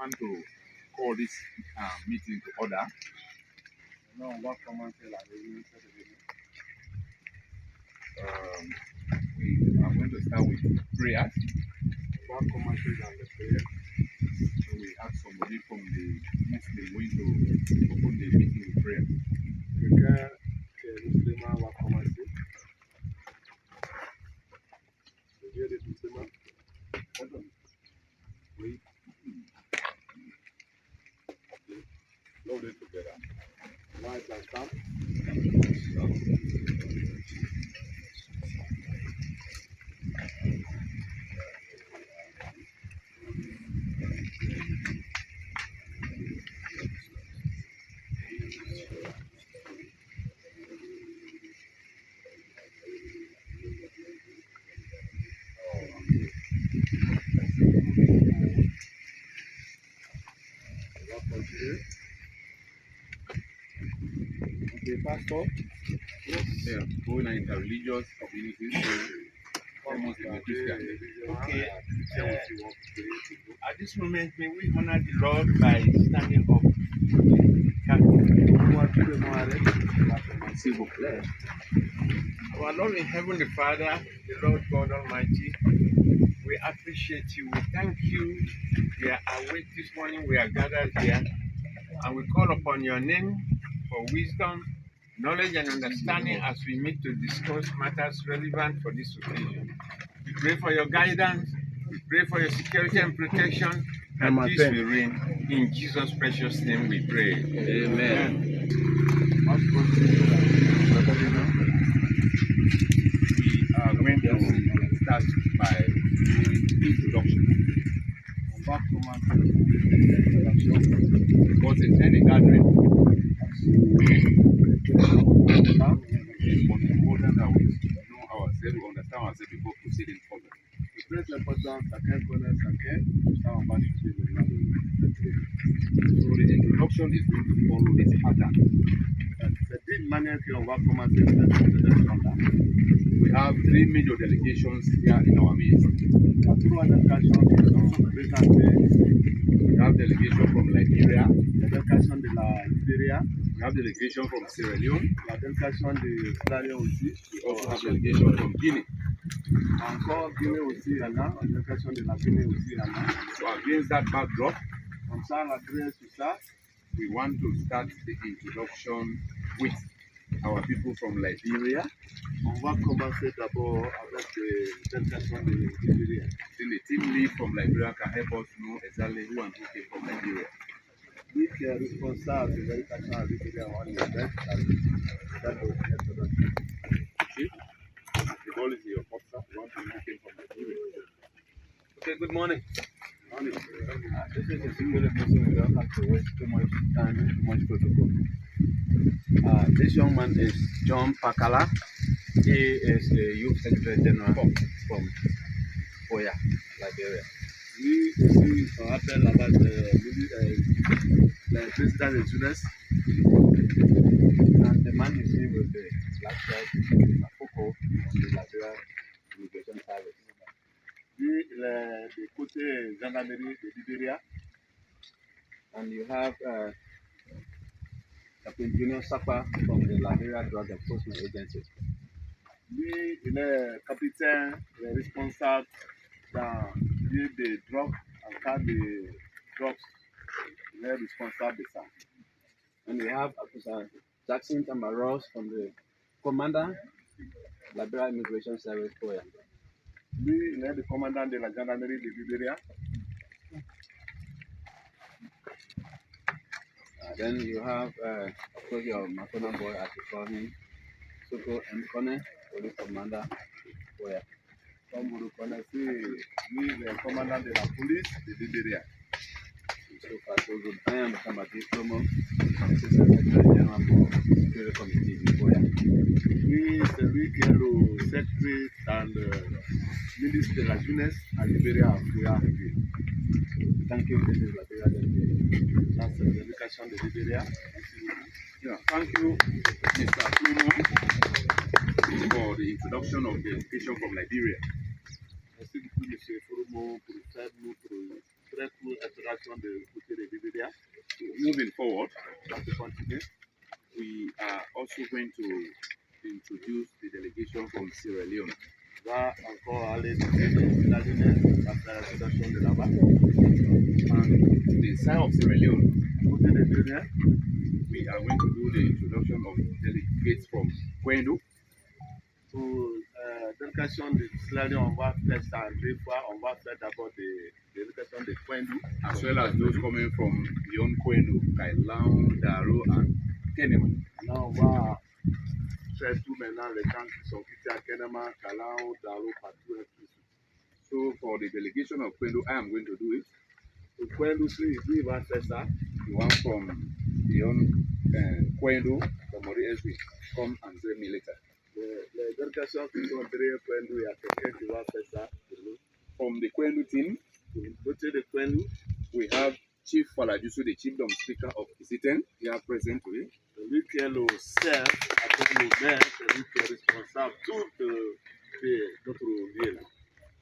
want to call this meeting to order. We are going to start with prayers. So we ask somebody from the Muslim way to open the meeting with prayer. Load it together. Light like that. Okay, Pastor. Yeah, going into religious communities. Almost in the Christian. Okay. At this moment, may we honor the Lord by standing up. Our Lord in heaven, the Father, the Lord God Almighty, we appreciate you. We thank you. We are awake this morning. We are gathered here, and we call upon your name for wisdom, knowledge, and understanding as we meet to discuss matters relevant for this occasion. We pray for your guidance. We pray for your security and protection, and peace will reign. In Jesus' precious name we pray. Amen. We are going to start by introduction. Because it's any gathering. It's important that we know ourselves, we understand ourselves before proceeding further. So the introduction is going to follow this pattern. We have three major delegations here in our midst. We have delegation from Liberia. We have delegation from Sierra Leone. We also have delegation from Guinea. So against that backdrop, we want to start the introduction with our people from Liberia. Then the team lead from Liberia can help us know exactly who and who came from Liberia. Okay? The ball is in your poster. We want to know who came from Liberia. Okay, good morning. Morning. This is a singular person. We don't have to waste too much time, too much protocol. This young man is John Pakala. He is the Youth Secretary General from Foya, Liberia. We appelle là-bas le président des jeunesse. And the man you see with the black shirt is Afoko of the Liberia Immigration Service. Lui, il est du côté gendarmerie de Liberia. And you have Captain Junior Sapa from the Liberia Drug Enforcement Agency. Lui, il est capitaine, il est responsable dans lieu de drogue, en cas de drogue. Il est responsable de ça. And we have Officer Jackson Tamaros from the Commander, Liberia Immigration Service Foya. Lui, il est le commandant de la gendarmerie de Liberia. Then you have, of course, your Makona boy, as you call him, Soko Mkone, Police Commander Foya. Comme vous le connaissez, lui, il est le commandant de la police de Liberia. So far, so good. I am Kamati Promo, Assistant Secretary General for Security Committee in Foya. Lui, c'est lui qui est le secrétaire dans le ministre de la jeunesse à Liberia, à Foya. Thank you, this is Liberia. That's the delegation de Liberia. Yeah, thank you, Mr. Plumo, for the introduction of the education from Liberia. Merci beaucoup, M. Furumo, pour faire notre très cool introduction de côté de BBDA. Moving forward, On va continuer. we are also going to introduce the delegation from Sierra Leone. On va encore aller de la Lune après l'introduction de là-bas. And the side of Sierra Leone, Côté de Lune, we are going to do the introduction of delegates from Kwendo, pour l'éducation de Sierra Leone, on va faire ça en deux fois. On va faire d'abord l'éducation de Kwendo, as well as those coming from beyond Kwendo, Kailang, Daro, and Kenema. Là, on va faire tout maintenant les gens qui sont quittés à Kenema, Kalao, Dalo, partout et tout. So for the delegation of Kwendo, I am going to do it. Pour Kwendo, lui, il va faire ça. The one from beyond Kwendo, from Mori SB, come and join me later. Les délégations qui sont derrière Kwendo, il y a quelqu'un qui va faire ça pour nous. From the Kwendo team, Pour le côté de Kwendo, we have Chief Falajuso, the Chiefdom Speaker of Kisiten, here present today. celui qui est le chef, avec le maire, celui qui est responsable de notre lieu.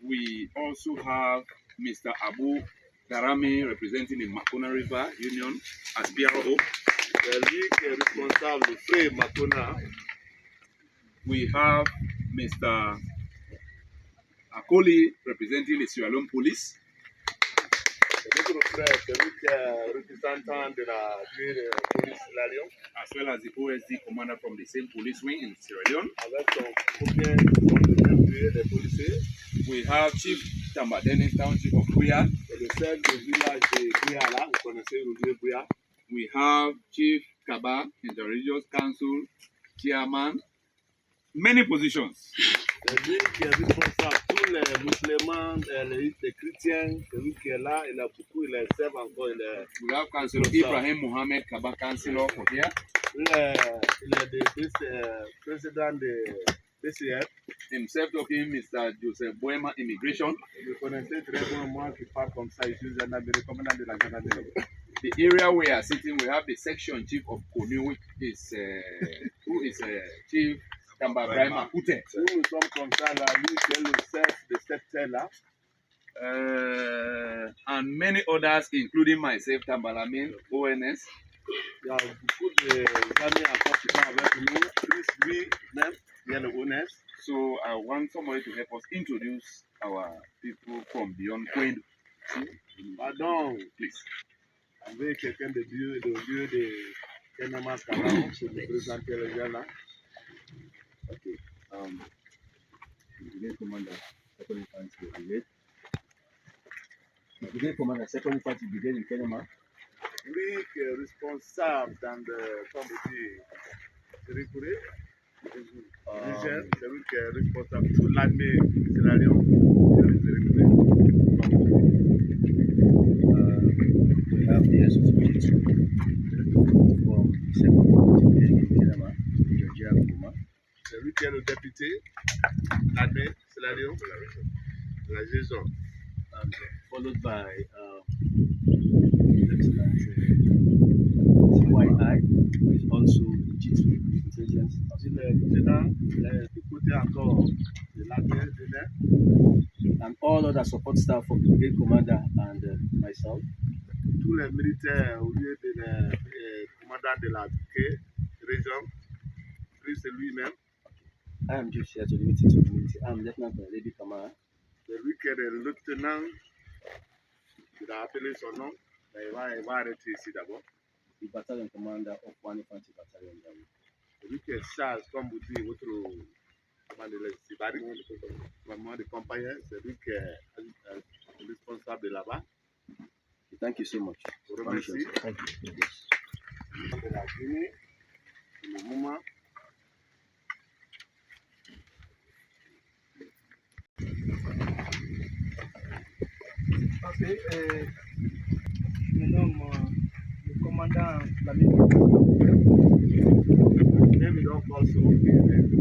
We also have Mr. Abu Darami representing the Makona River Union as PRO. Celui qui est responsable de Frère Makona. We have Mr. Akoli representing the Sierra Leone Police. Notre frère, celui qui est représentant de la police de la Lyon, as well as the OSD commander from the same police wing in Sierra Leone. avec son combien de policiers. We have Chief Tambadene Township of Buya. C'est le chef du village de Buya là, vous connaissez le lieu Buya. We have Chief Kaba, Interreligious Council Chairman. Many positions. C'est lui qui est responsable. Tous les musulmans, les chrétiens, c'est lui qui est là, il a beaucoup, il les serve encore. We have Councilor Ibrahim Mohammed Kaba, Councilor for here. Il est le président de DCF. Himself talking, Mr. Joseph Boema Immigration. Vous connaissez très bien moi qui parle comme ça, je suis le commandant de la gendarmerie. The area we are sitting, we have the section chief of Koni, which is who is Chief Tamba Brahima Kute. Où nous sommes comme ça, là, lui qui est le chef de cette terre-là. And many others, including myself, Tambalamin, ONS. Il y a beaucoup d'amis encore qui sont avec nous. Lui-même, il y a le ONS. So I want somebody to help us introduce our people from beyond Kwendo. Pardon, Please. avec quelqu'un de Dieu, de Kenema Kalao, pour nous présenter les gens là. Okay. Brigade Commander, Second Infantry Brigade. Brigade Commander, Second Infantry Brigade in Kenema. Lui qui est responsable dans le, comme on dit, Rikure, Niger, c'est lui qui est responsable de toute l'armée de Sierra Leone, We have the associate from the Second Infantry Brigade in Kenema, Georgia Kuma. C'est lui qui est le député de l'armée de Sierra Leone, de la région. And followed by Excellent CYI, who is also G2 intelligence. Il est lieutenant du côté encore de l'armée de l'air. And all other support staff from the brigade commander and myself. Tous les militaires au lieu de commandant de la région, lui c'est lui-même. I am just here to limit it to community. I am Lieutenant Lady Kamara. C'est lui qui est le lieutenant. Il a appelé son nom, mais il va arrêter ici d'abord. The battalion commander of One Infantry Battalion. C'est lui qui est charge, comme vous dites, votre commandement de compagnie, c'est lui qui est responsable de là-bas. Thank you so much. Je vous remercie. Thank you. De la Guinée, le moment. Ok, je me nomme le commandant Lamine. Name is also the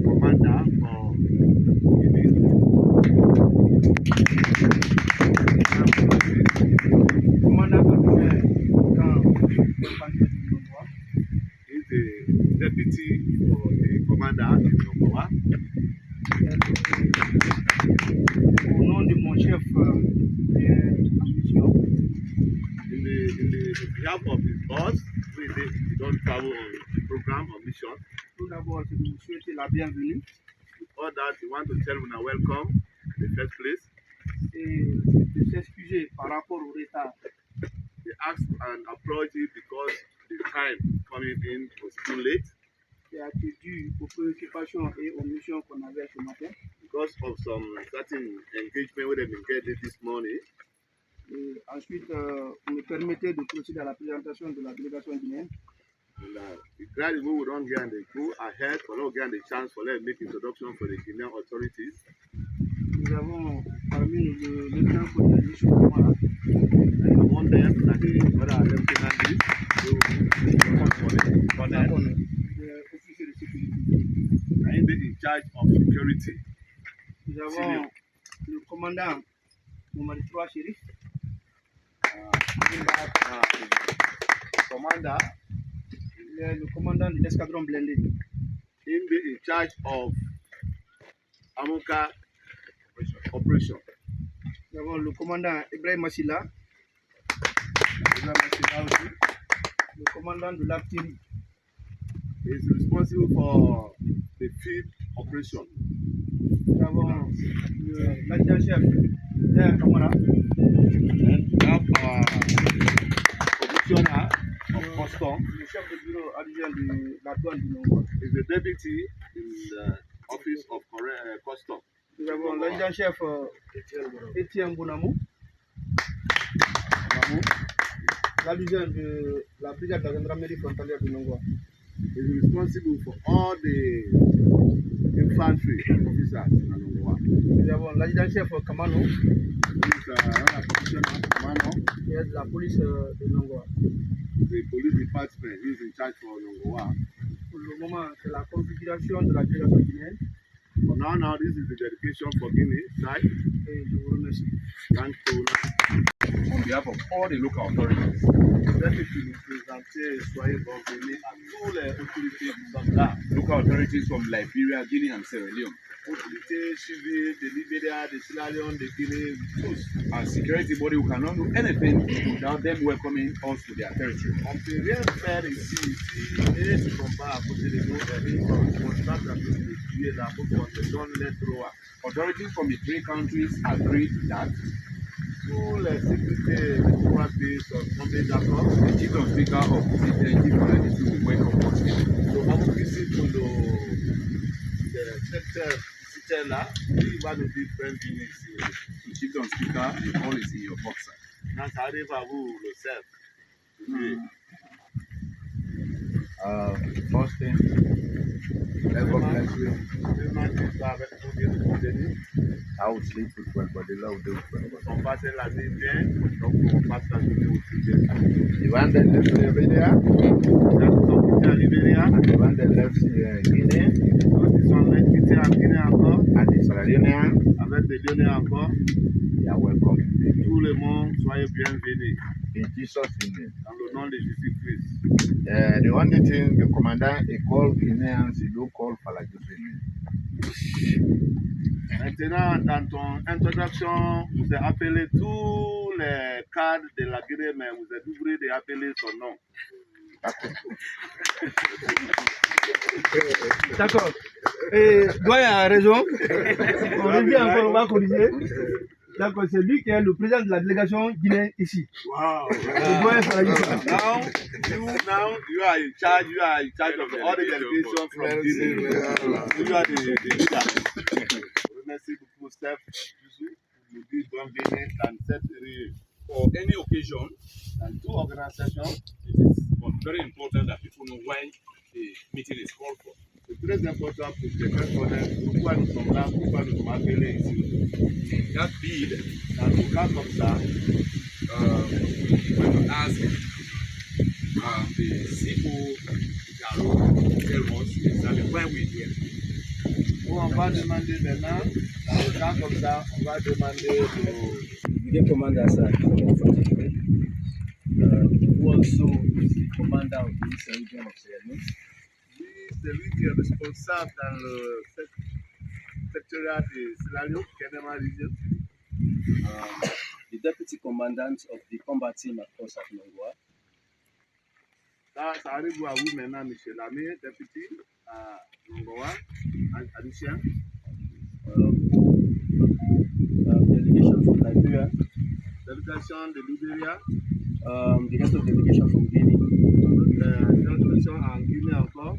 commander for Commandant camp d'infanterie du Nord. He's the deputy for the commander in Nokowa. Au nom de mon chef en mission, behalf of his boss, we don't travel on program or mission. Tout d'abord, c'est de vous souhaiter la bienvenue All that we want to tell you now welcome in the first place. et de s'excuser par rapport au retard. They asked and approached you because the time coming in was too late Qui a été dû aux préoccupations et aux missions qu'on avait ce matin. because of some certain engagement we have engaged this morning. Et ensuite, vous me permettez de procéder à la présentation de la délégation guinéenne. And gradually we don't get and they go ahead for not getting the chance for them to make introduction for the Guinean authorities. Nous avons parmi nous le lieutenant-colonel Michel Kamara, And among them that the other lieutenant is officier de sécurité. and they in charge of security. Nous avons le commandant Mohamed III Chérif, Commander le commandant de l'escadron blindé. in be in charge of Amoka operation. Nous avons le commandant Ibrahim Massila, le commandant de l'artillerie. He is responsible for the field operation. Nous avons l'adjudant-chef Léa Kamara, And we have commissioner of custom le chef de bureau adjoint de la douane du Nord. is the deputy in the office of custom. Nous avons l'adjudant-chef Étienne Bounamou, l'adjudant de la brigade de la gendarmerie frontalière de Nongwa. He is responsible for all the infantry officers in Anongwa. Nous avons l'adjudant-chef Kamano, He is another commissioner, Mano, qui est de la police de Nongwa. the police department. He is in charge for Anongwa. Pour le moment, c'est la configuration de la délégation guinéenne For now, this is the dedication for Guinea side. et je vous remercie. Thank you. On behalf of all the local authorities, Deputy nous présenter, soyez bienvenus à tous les autorités qui sont là. local authorities from Liberia, Guinea, and Sierra Leone, Autorités civiles de Libéria, de Sierra Leone, de Guinée, tous. a security body who cannot do anything without them welcoming us to their territory. On ne peut rien faire ici et ce ne sont pas à côté de nous. Et on constate à ce qui est là pour qu'on se donne les droits. Authorities from the three countries agreed that Tous les sécurités de trois pays sont tombés d'accord. the chief of speaker of the chief of will welcome us here. Nous avons ici pour le secteur là, il va nous dire bienvenue ici. The chief of speaker, the call is in your box. Quand ça arrive à vous, le serve. First thing, God bless you. Vraiment, tu vas avec nous bien nous soutenir. I will sleep with well, but the Lord will do it well. On passe la nuit bien, donc on passe la journée aussi bien. The one that left Liberia Quand ils sont quittés à Libéria, and the one that left Guinea quand ils sont quittés en Guinée encore, and the Sierra Leonean, avec des Lyonnais encore, they are welcome. tout le monde, soyez bienvenus. In Jesus' name. Dans le nom de Jésus-Christ. The only thing the commandant he called Guineans, he do call Falajusini. Maintenant, dans ton introduction, vous avez appelé tous les cadres de la Guinée, mais vous êtes oublié d'appeler son nom. D'accord. Et doyen a raison. On revient encore, on va corriger. D'accord, c'est lui qui est le président de la délégation guinéenne ici. Wow. Le doyen Falajusini. Now you are in charge. You are in charge of all the delegation from Guinea. You are the leader. Merci beaucoup, Steph. Nous disons bienvenue dans cette série. For any occasion, Dans toute organisation, it is very important that people know why the meeting is called for. c'est très important pour quelqu'un connaître pourquoi nous sommes là, pourquoi nous sommes appelés ici. In that bid, Dans le cas comme ça, we want to ask the CIPO Garo to tell us exactly why we're here. on va demander maintenant, dans le cas comme ça, on va demander au Brigade Commander Assad, who also is the commander of the Eastern region of Sierra Leone. celui qui est responsable dans le secteur de Sierra Leone, Kenema region, The deputy commandant of the combat team at Kosak Nongwa, Ça arrive à vous maintenant, M. Lamy, député, number 1, addition. Delegation from Nigeria, Délégation de Libéria, the rest of the delegation from Guinea, délégation en Guinée encore,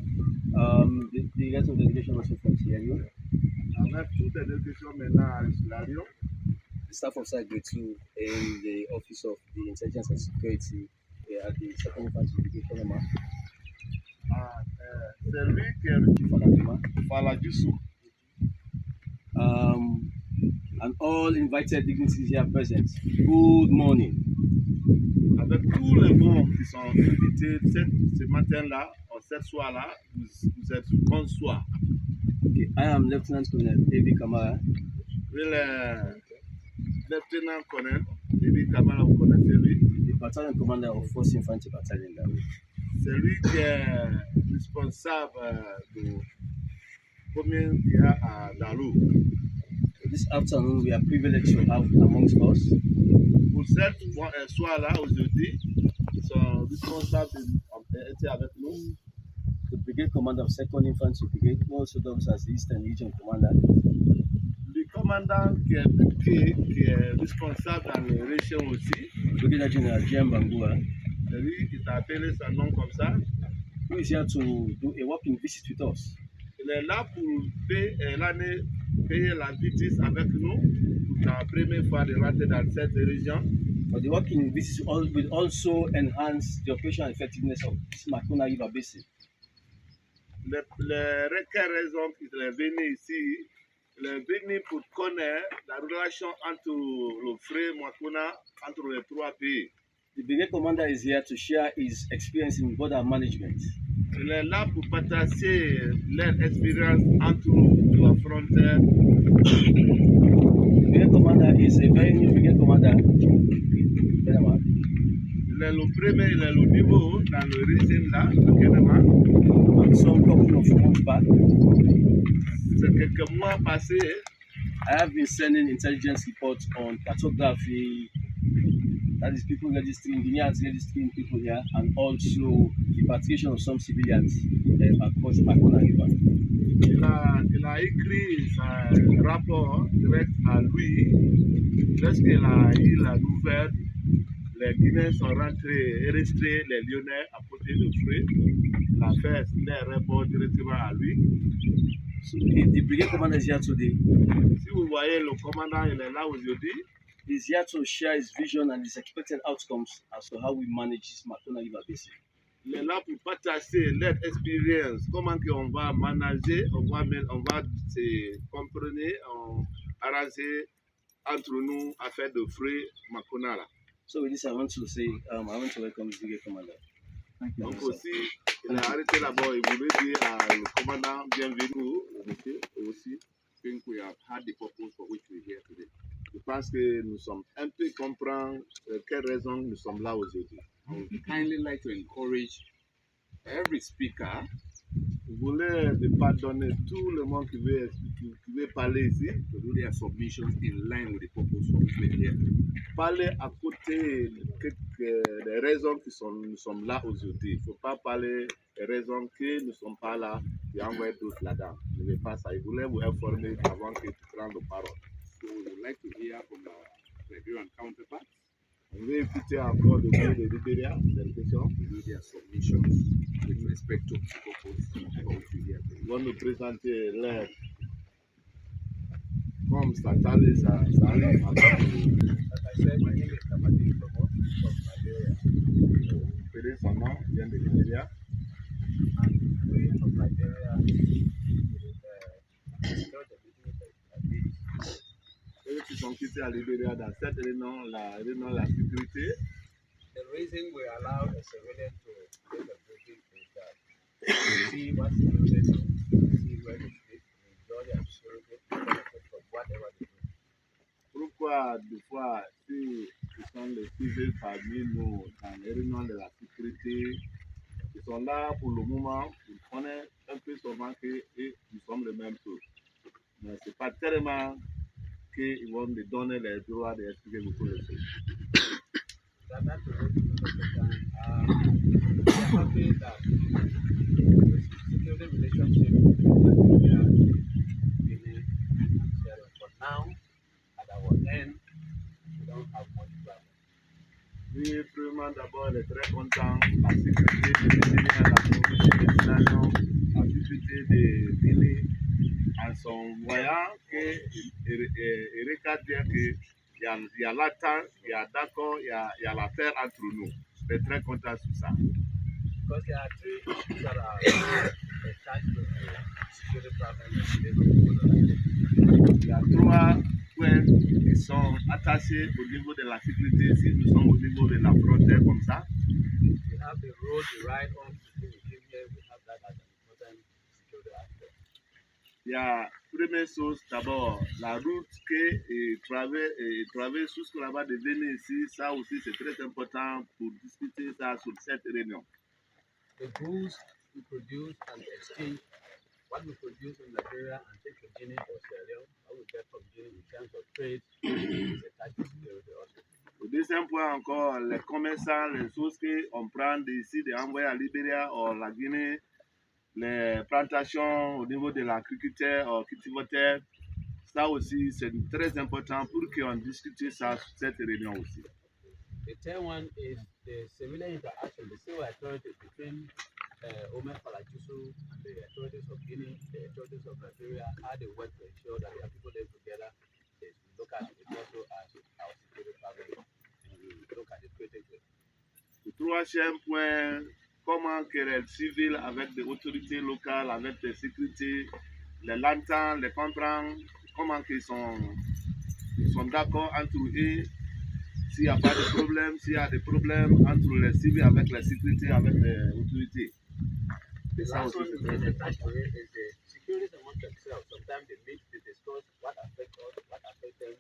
the rest of the delegation also from Sierra Leone, avec toutes les délégations maintenant à Sierra Leone. the staff of Side Grade 2 in the Office of the Intelligence and Security at the Second Infantry Delegation Emma, C'est lui qui est Faladima, Fala Dissou. and all invited dignitaries here present. Good morning. Avec tous les bons qui sont invités ce matin-là, cette soir-là, vous êtes bonsoir. Okay, I am Lieutenant Colonel A.B. Kamara, Le lieutenant-colonel, Ebi Kamara, vous connaissez lui. the Battalion Commander of 4th Infantry Battalion. C'est lui qui est responsable de combien il y a à Dalou. This afternoon, we are privileged to have amongst us Pour cette soir-là, aujourd'hui, ils sont responsables d'être avec nous. the Brigade Commander of 2nd Infantry Brigade, who also serves as the Eastern Region Commander, Le commandant qui est responsable dans les régions aussi, Brigadier General Jem Bangura, c'est lui qui t'a appelé son nom comme ça. who is here to do a working visit with us. Il est là pour payer la visite avec nous pour la première fois de rentrer dans cette région. But the working visit will also enhance the operational effectiveness of this Makuna River Basin. Quelle raison qu'il est venu ici? Il est venu pour connaître la relation entre le frère Makuna, entre les trois pays. The Brigade Commander is here to share his experience in border management. Il est là pour partager leur expérience entre la frontière. The Brigade Commander is a very new Brigade Commander. Il est le premier, il est le niveau dans le régime là, à Kenema. And some couple of months back, C'est quelques mois passés, I have been sending intelligence reports on cartography, that is people registering, Guineans registering people here, and also the repatriation of some civilians across the Makuna River. il a écrit un rapport direct à lui. Lorsqu'il a eu la nouvelle, les Guinéens sont rentrés et restés, les Lyonnais à côté de Fré. Il a fait les rapports directement à lui. So the Brigade Commander is here today. Si vous voyez le commandant, il est là aujourd'hui. He's here to share his vision and his expected outcomes as to how we manage this Makuna River Basin. Il est là pour partager leur expérience, comment on va manager, on va se comprendre, arranger entre nous affaire de frais Makuna là. So with this, I want to say, I want to welcome the Brigade Commander. Thank you. Donc aussi, il a arrêté là-bas, il voulait dire au commandant bienvenue, monsieur, et aussi. I think we have had the purpose for which we're here today. Je pense que nous sommes un peu comprendre quelle raison nous sommes là aujourd'hui. I would kindly like to encourage every speaker Je voulais de pardonner tout le monde qui veut parler ici, to do their submissions in line with the purpose for which we're here. parler à côté des raisons nous sommes là aujourd'hui. Il ne faut pas parler des raisons que nous ne sommes pas là et envoyer d'autres là-dedans. Ne faites pas ça. Je voulais vous informer avant que tu prennes la parole. So we would like to hear from our Nigerian counterparts On veut écouter encore le mot de Libéria, cette question. to do their submissions with respect to the purpose for which we're here today. Ils vont nous présenter l'air. Comme ça arrive Like I said, my name is Kamadi from Nigeria. Pédé son nom, vient de Libéria. And from Nigeria, Eux qui sont quittés à Libéria dans cette réunion, la sécurité. the reason we allow a civilian to take a briefing is that to see what civilians do, see where they fit, enjoy and benefit from whatever they do. Pourquoi, des fois, si ce sont les civils parmi nous dans les réunions de la sécurité, ils sont là pour le moment, ils connaissent un peu seulement que nous sommes les mêmes choses. Mais ce n'est pas tellement qu'ils vont me donner les droits d'expliquer beaucoup de choses. That's the reason of the time. We are happy d'accord, elle est très contente. La sécurité des Nigériens, la sécurité des Nigériens, la sécurité des Guinée, en son voyant que Erika dit qu'il y a l'attente, il y a d'accord, il y a l'affaire entre nous. Je suis très content sur ça. Because there are three issues that are attached to the security problem in Lagos. Il y a trois points qui sont attachés au niveau de la sécurité si nous sommes au niveau de la frontière comme ça. We have the road, the ride home to we came here, we have that as an important security aspect. Il y a première chose d'abord la route que traverse jusqu'à là-bas de venir ici, ça aussi c'est très important pour discuter ça sur cette réunion. The goods we produce and exchange what we produce in Nigeria and take to Guinea or Sierra Leone, what we get from Guinea in terms of trade is attached to security also. Au deuxième point encore, les commerçants, les choses qu'on prend d'ici, d'envoyer à Libéria ou la Guinée, les plantations au niveau de l'agriculture ou cultivateur, ça aussi c'est très important pour qu'on discute ça sur cette réunion aussi. The third one is the civilian interaction, the civil authorities between Omer Falajusu and the authorities of Guinea, the authorities of Nigeria, how they work to ensure that their people live together. Is we look at it also as our security problem, and we look at it critically. Le troisième point, comment que les civils avec des autorités locales, avec des sécurités, les l'entendent, les comprennent, comment qu'ils sont d'accord entre eux. S'il n'y a pas de problème, s'il y a des problèmes entre les civils avec la sécurité, avec les autorités. The ça last aussi, one c'est is très attached to important. it is the securities among themselves. Sometimes they meet to discuss what affects us, what affects them,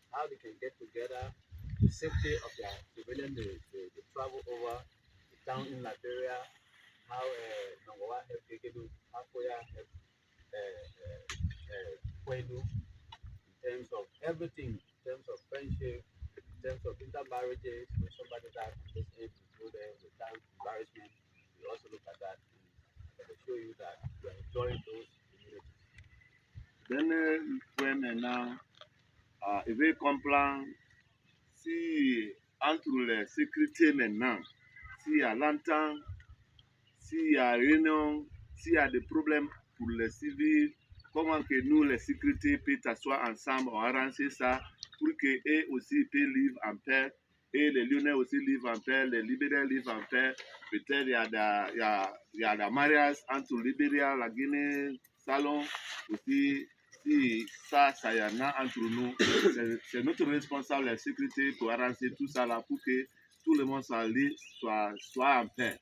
how they can get together, the safety of their civilian, they travel over the town in Liberia, how Nongowa help Gegedu, how Koya help Kwedu, in terms of everything, in terms of friendship, in terms of intermarriages, when somebody dies from this age, we go there without embarrassment. We also look at that and show you that we are enjoying those communities. Dernier point maintenant, il veut comprendre si entre les sécurités maintenant, s'il y a l'entente, s'il y a réunion, s'il y a des problèmes pour les civils, comment que nous, les sécurités, peuvent s'asseoir ensemble, on arranger ça pour qu'eux aussi puissent vivre en paix, et les Lyonnais aussi vivent en paix, les Libériens vivent en paix. Peut-être il y a des mariages entre Libéria, la Guinée, Salon, aussi. Si ça y en a entre nous, c'est notre responsable, la sécurité, pour arranger tout ça là, pour que tout le monde soit en paix.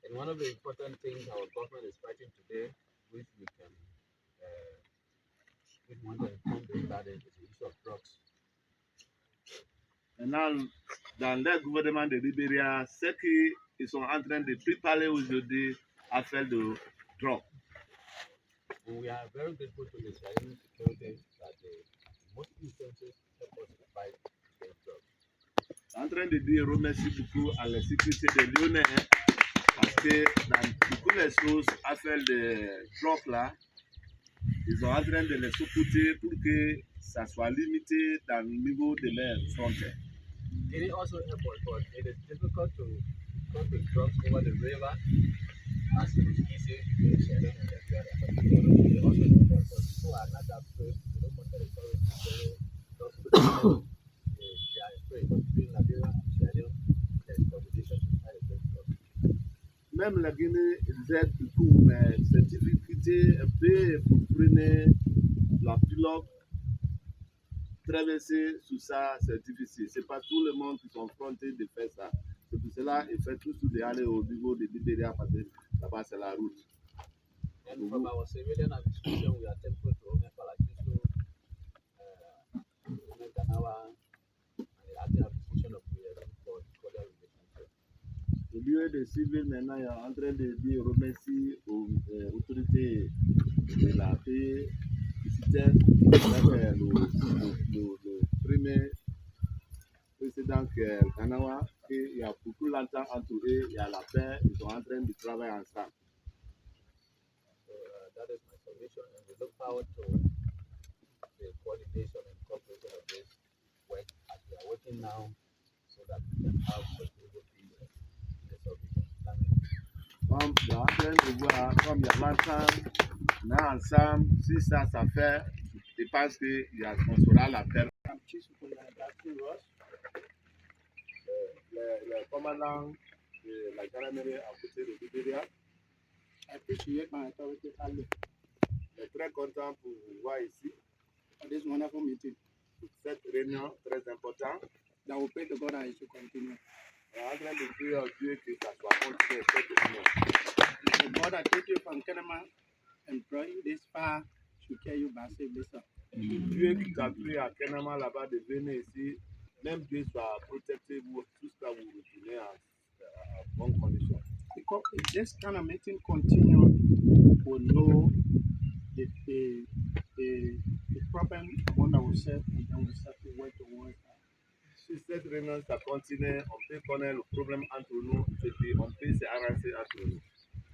And one of the important things our government is fighting today, which we can, which we want to inform everybody, is the issue of drugs. Maintenant, dans le gouvernement de Libéria, c'est qu'ils sont en train de préparer aujourd'hui à faire de drogue. And we are very grateful to the Sierra security that they, in most instances, help us to fight against drugs. En train de dire remercie beaucoup à la sécurité des Lyonnais parce que dans beaucoup de choses à faire de drogue là, ils sont en train de les supporter pour que ça soit limité dans le niveau de leurs frontières. It also helps us, but it is difficult to cross the drugs over the river as it is easy between Sierra and Nigeria. It also helps us, but people are not that afraid. They don't want to encourage people they are afraid, but between Nigeria and Sierra, there is competition to fight against drugs. Même la Guinée, ils aident beaucoup, mais cette difficulté un peu pour prendre la pilote, traverser sous ça, c'est difficile. Ce n'est pas tout le monde qui sont confrontés de faire ça. C'est pour cela qu'il fait toujours d'aller au niveau de Libéria parce que là-bas c'est la route. And from our civilian administration, we are thankful to Omer Falajusu, Omer Ganawa, and the acting administration of Guerrero for the cordial relationship. Au lieu des civils, maintenant, il est en train de dire remercie aux autorités de la paix, avec le premier président Kanawa, il y a beaucoup d'entente entre eux, il y a la paix, ils sont en train de travailler ensemble. So that is my submission, and we look forward to the coordination and cooperation of this work as we are working now, so that we can have sustainable peace comme il est en train de voir, comme il y a longtemps, on est ensemble, si ça fait, je pense qu'on saura la perte. Le commandant de la gendarmerie à côté de Libéria. Je suis très content pour vous voir ici. Cette réunion très importante. On est en train de prier à Dieu que ça soit continué cette réunion. God, I take you from Kenema and brought you this far to carry you back safely, sir. Dieu qui t'a pris à Kenema là-bas de venir ici, même Dieu soit protecté vous jusqu'à vous retourner à bonne condition. Because if this kind of meeting continue, we'll know the problem among ourselves and then we start to work towards that. Si cette réunion ça continue, on peut connaître le problème entre nous et puis on peut s'arranger entre nous.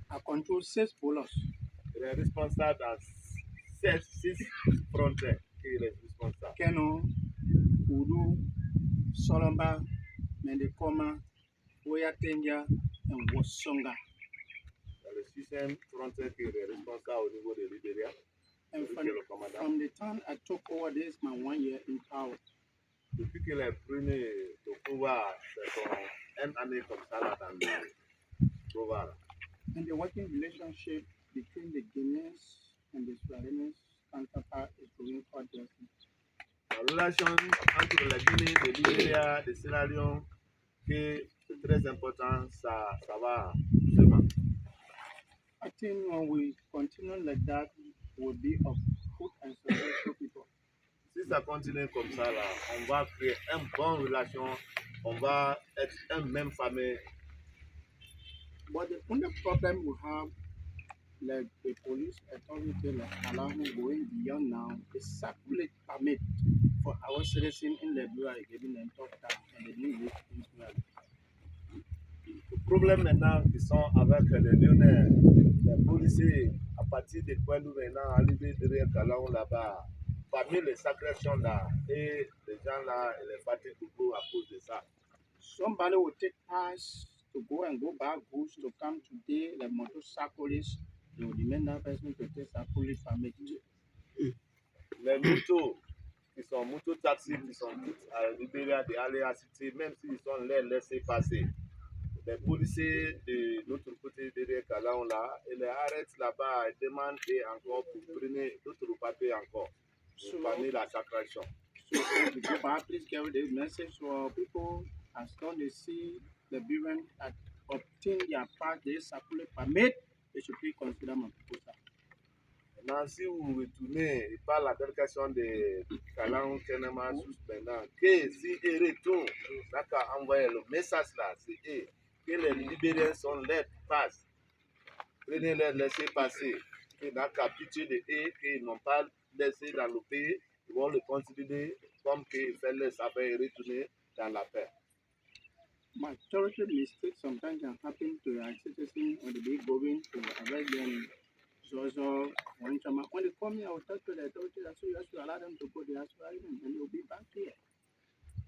I control 6 bullets. Il est responsable dans 6 frontières. Il est responsable. Keno, Kudu, Solomba, Mendekoma, Oyatenja, and Wasonga. Dans le 6e frontière qui est responsable au niveau de Libéria. And from the time I took over this, my 1 year in power. Depuis qu'il est pris au pouvoir, c'est son 1 année comme ça là dans le pouvoir. And the working relationship between the Guineans and the Sudanese counterpart is going quite well. La relation entre la Guinée, le Libéria, le Sierra Leone, c'est très important, ça va seulement. I think when we continue like that, we'll be of good and successful people. Si ça continue comme ça, là, on va créer une bonne relation, on va être une même famille. But the only problem we have, like the police authority, like Alamu going beyond now, is circulate permit for our citizens in Liberia giving them tough time and they need this Israel. Le problème maintenant qui sont avec les Lyonnais, les policiers, à partir de quoi nous maintenant arriver derrière Calon là-bas, parmi les agressions là, et les gens là, ils les fatiguent beaucoup à cause de ça. Somebody will take pass to go and go back goods to come today, like motorcyclists, they will demand that person to take circulate permit. Les motos, qui sont mototaxis, qui sont toutes à Libéria, d'aller à Cité, même s'ils sont les laissés passer. Les policiers de l'autre côté derrière Calon là, ils les arrêtent là-bas et demandent encore pour prendre d'autres papiers encore, pour parler de la sacration. So if you go back, please carry the message to our people as long as they see the Liberian that obtain their part, they circulate permit, they should please consider my proposal. Maintenant, si vous retournez par la délégation de Calon Kenema suspendant, que si ils retournent, ça a envoyé le message là, c'est eux, que les Libériens sont les passes. Prenez-les, laissez passer. Qu'ils n'ont qu'à pitié de eux, qu'ils n'ont pas laissé dans le pays, ils vont le considérer comme qu'ils font les affaires et retourner dans la paix. Majority mistakes sometimes can happen to our citizens when they be going to arrest them. So when they come here, I will talk to the authorities, so you have to allow them to go there, and they will be back here.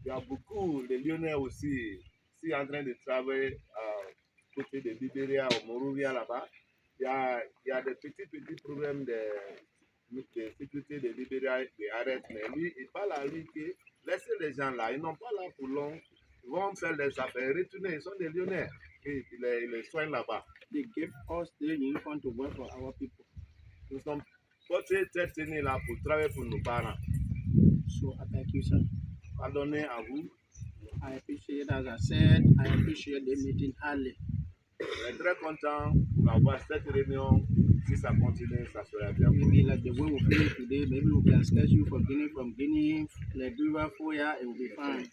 Il y a beaucoup de Lyonnais aussi, qui sont en train de travailler à côté de Libéria, au Monrovia là-bas. Il y a des petits problèmes de sécurité de Libéria, de arrêt, mais lui, il parle à lui que laissez les gens là, ils n'ont pas là pour long, ils vont faire les affaires, retourner, ils sont des Lyonnais, et ils les soignent là-bas. They give us the uniform to work for our people. Nous sommes pas très tenus là pour travailler pour nos parents. So I thank you, sir. Pardonnez à vous. I appreciate, as I said, I appreciate the meeting highly. Je suis très content d'avoir cette réunion. Si ça continue, ça sera bien. Maybe like the way we finish today, maybe we can schedule for Guinea, Liberia, Foya, it will be fine.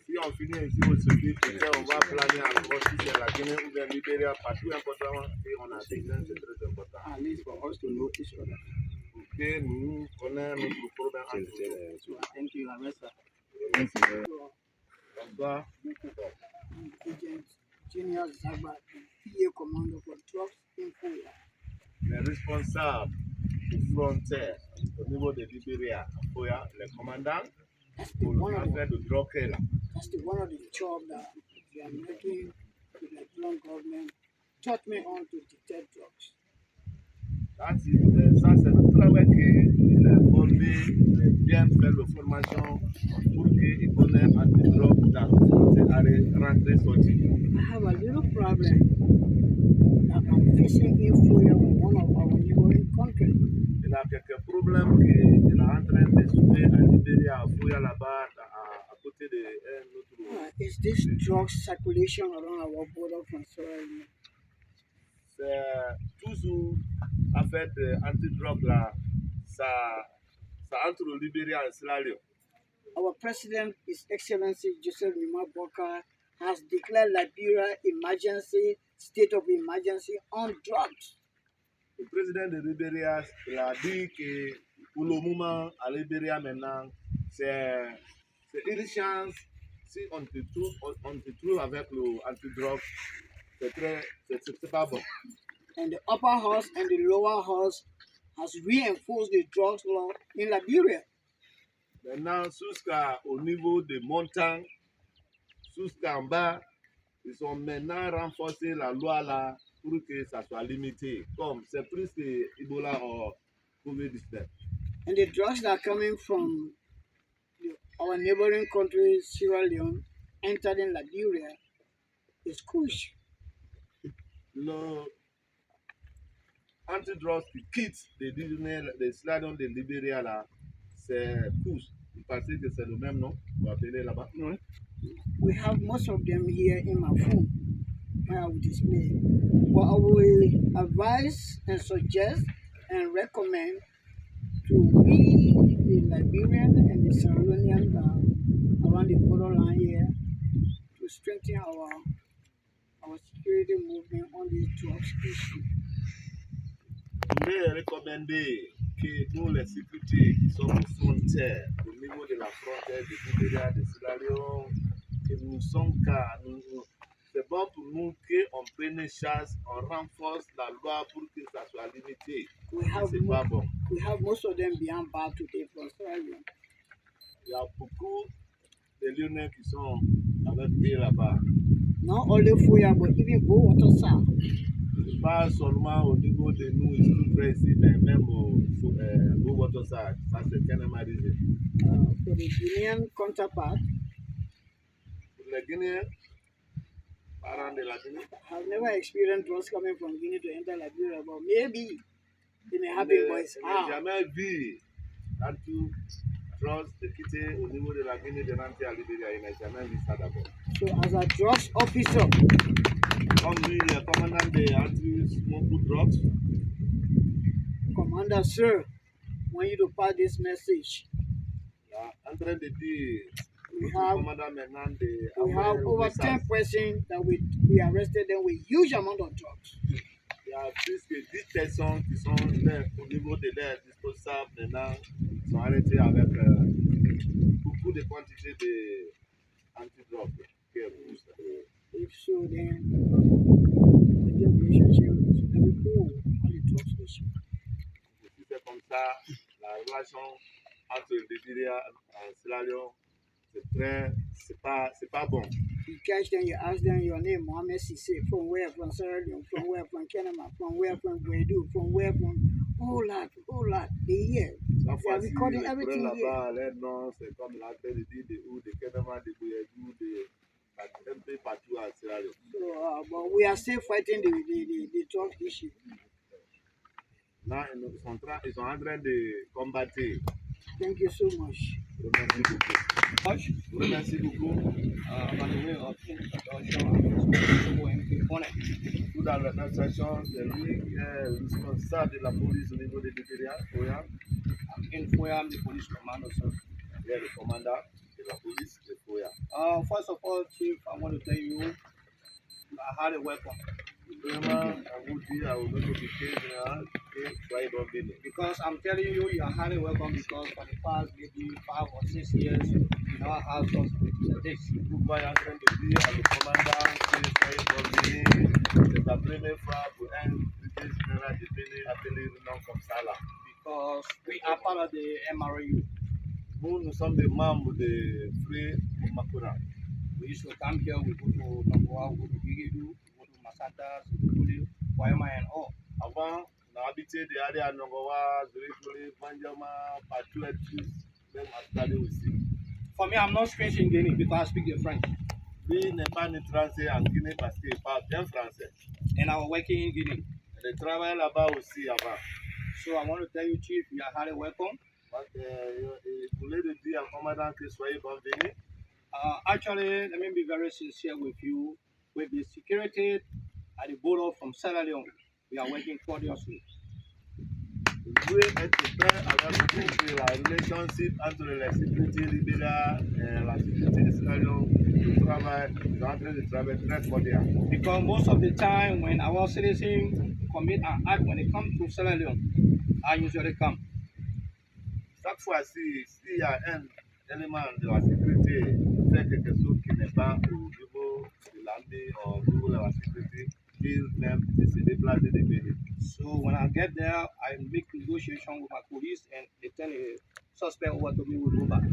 Si on finit ici aujourd'hui, peut-être on va planer encore si c'est la Guinée ou bien Libéria, partout important, et on a dit que c'est très important. At least for us to know each other. Pour que nous connaissions notre problème entre nous. So thank you, Aressa. Bonsoir. Agent Junior Zaba, PA Commander for Trucks in Foya. Les responsables de frontières au niveau de Libéria, Foya, les commandants, pour l'affaire de drogue là. That's one of the jobs that we are making with the Liberian government taught me on to detect drugs. Ça, c'est le travail qu'il a formé, bien faire la formation pour qu'il connaisse anti-drogue dans rentrer sortir. I have a little problem that I'm facing in Foya with one of our neighboring countries. Il a quelques problèmes qu'il est en train de soulever à Libéria, à Foya là-bas, à côté de notre. Is this drug circulation around our border from Sierra Leone? C'est toujours en fait anti-drogue là, ça entre le Libéria et Sierra Leone. Our president, His Excellency Joseph Numa Boakai, has declared Liberia emergency, state of emergency on drugs. Le président de Libéria il a dit que pour le moment à Libéria maintenant, c'est urgence. Si on te trouve avec le anti-drogue, c'est pas bon. And the upper house and the lower house has reinforced the drugs law in Liberia. Maintenant, jusqu'au niveau des montagnes, jusqu'en bas, ils ont maintenant renforcé la loi là pour que ça soit limité. Comme c'est plus que Ebola ou COVID-19. And the drugs that are coming from our neighboring country, Sierra Leone, entered in Liberia is kush. Le anti-drogue qui quitte les slidons de Libéria là, c'est Kush. Vous pensez que c'est le même nom? Vous appelez là-bas? We have most of them here in my phone, where I will display. But I will advise and suggest and recommend to we, the Liberian and the Sierra Leonean around the borderline here, to strengthen our security movement on this drugs issue. Je voulais recommander que nous, les sécurités qui sont aux frontières, au niveau de la frontière de Libéria, de Sierra Leone, que nous sommes cas, c'est bon pour nous qu'on prenne chasse, on renforce la loi pour que ça soit limité. C'est pas bon. We have most of them behind bar today from Sierra Leone. Il y a beaucoup de Lyonnais qui sont avec eux là-bas. Not only Foya, but even Go Water South. Pas seulement au niveau de nous, ici, tout près ici, mais même au Water ça c'est tellement arrivé. For the Guinean counterpart, Pour les Guinéens, parents de la Guinée, have never experienced drugs coming from Guinea to enter Liberia, but maybe it may happen, but it's je n'ai hard. jamais vu quand tu drugs de quitter au niveau de la Guinée de rentrer à Libéria, il n'a jamais vu ça d'abord. So as a drugs officer, Comme lui, le commandant de anti-smoke drugs, Commander Sir, want you to pass this message. il est en train de dire We au have commandant maintenant de we have over 10 persons that we arrested them with huge amount of drugs. Il y a plus que 10 personnes qui sont là, au niveau de l'air disposable maintenant, sont arrêtées avec beaucoup de quantités d'antidrogues. If so, then the relationship is very cool on the drugs issue. Si c'est comme ça, la relation entre le Libéria et Sierra Leone, c'est pas bon. You catch them, you ask them your name, Mohammed Sisse, from where, from Sierra Leone, from where, from Kenema, from where, from Gwedu, from where, from whole lot, they hear. Chaque They are fois, si recording les everything prennent here. là-bas, les noms, c'est comme la tête de Kenema, de Bouyadou, un peu partout à Sierra Leone. So, but we are still fighting the drug issue. Là, ils sont en train de combattre. Thank you so much. Merci beaucoup. Merci beaucoup. By the way of introduction, Tout dans l'administration, c'est lui qui est responsable de la police au niveau de Libéria. I'm in Foya, I'm the police commander, sir. Il est le commandant de la police de Foya. First of all, Chief, I want to tell you, you are highly welcome. Vraiment, on vous dit à votre officier général que soyez bienvenus. Because I'm telling you, you are highly welcome because for the past maybe 5 or 6 years, you never have such meetings like this. Pourquoi il est en train de dire à le commandant que soyez bienvenus? C'est la première fois pour un officier général de venir appeler le nom comme ça là. Because we are part of the MRU. Nous sommes des membres de Free Makura. We used to come here, we go to Namboa, we go to Gigidu, we go to Masata, Zulu, Wyoming, and all. Avant, on a habité des allées à Nongowa, Zurich, Banjama, Patu et Tus, même installé aussi. For me, I'm not strange in Guinea because I speak the French. Lui n'est pas né français en Guinée parce qu'il parle bien français. And I was working in Guinea. Il travaille là-bas aussi avant. So I want to tell you, Chief, you are highly welcome. Il voulait le dire au commandant que soyez bienvenus. Actually, let me be very sincere with you. With the security at the border from Sierra Leone, we are working cordially. Vous pouvez être prêt avec vous la relationship entre la sécurité libérale et la sécurité israélienne. Le travail, nous sommes en train de travailler très cordial. Because most of the time when our citizens commit an act when it comes to Sierra Leone, I usually come. Chaque fois-ci, s'il y a un élément de la sécurité qui fait quelque chose qui n'est pas au niveau de l'armée ou au niveau de la sécurité, il même se déplace de pays. So when I get there, I make negotiation with my police and they tell the suspect over to me will go back.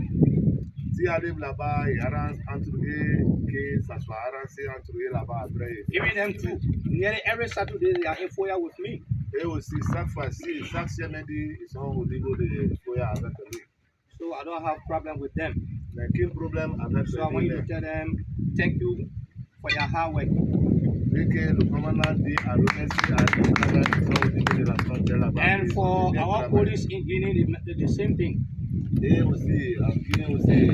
S'il arrive là-bas, il arrange entre eux, que ça soit arrangé entre eux là-bas après. Even them too, nearly every Saturday they are in Foya with me. Et aussi, chaque fois-ci, chaque samedi, ils sont au niveau de Foya avec lui. So I don't have problem with them. Mais quel problème avec So I want you to tell them, thank you for your hard work. Et que le commandant dit à remercier à lui qui sont au niveau de la frontière là-bas. And for our police in Guinea, they did the same thing. Et aussi, en Guinée aussi,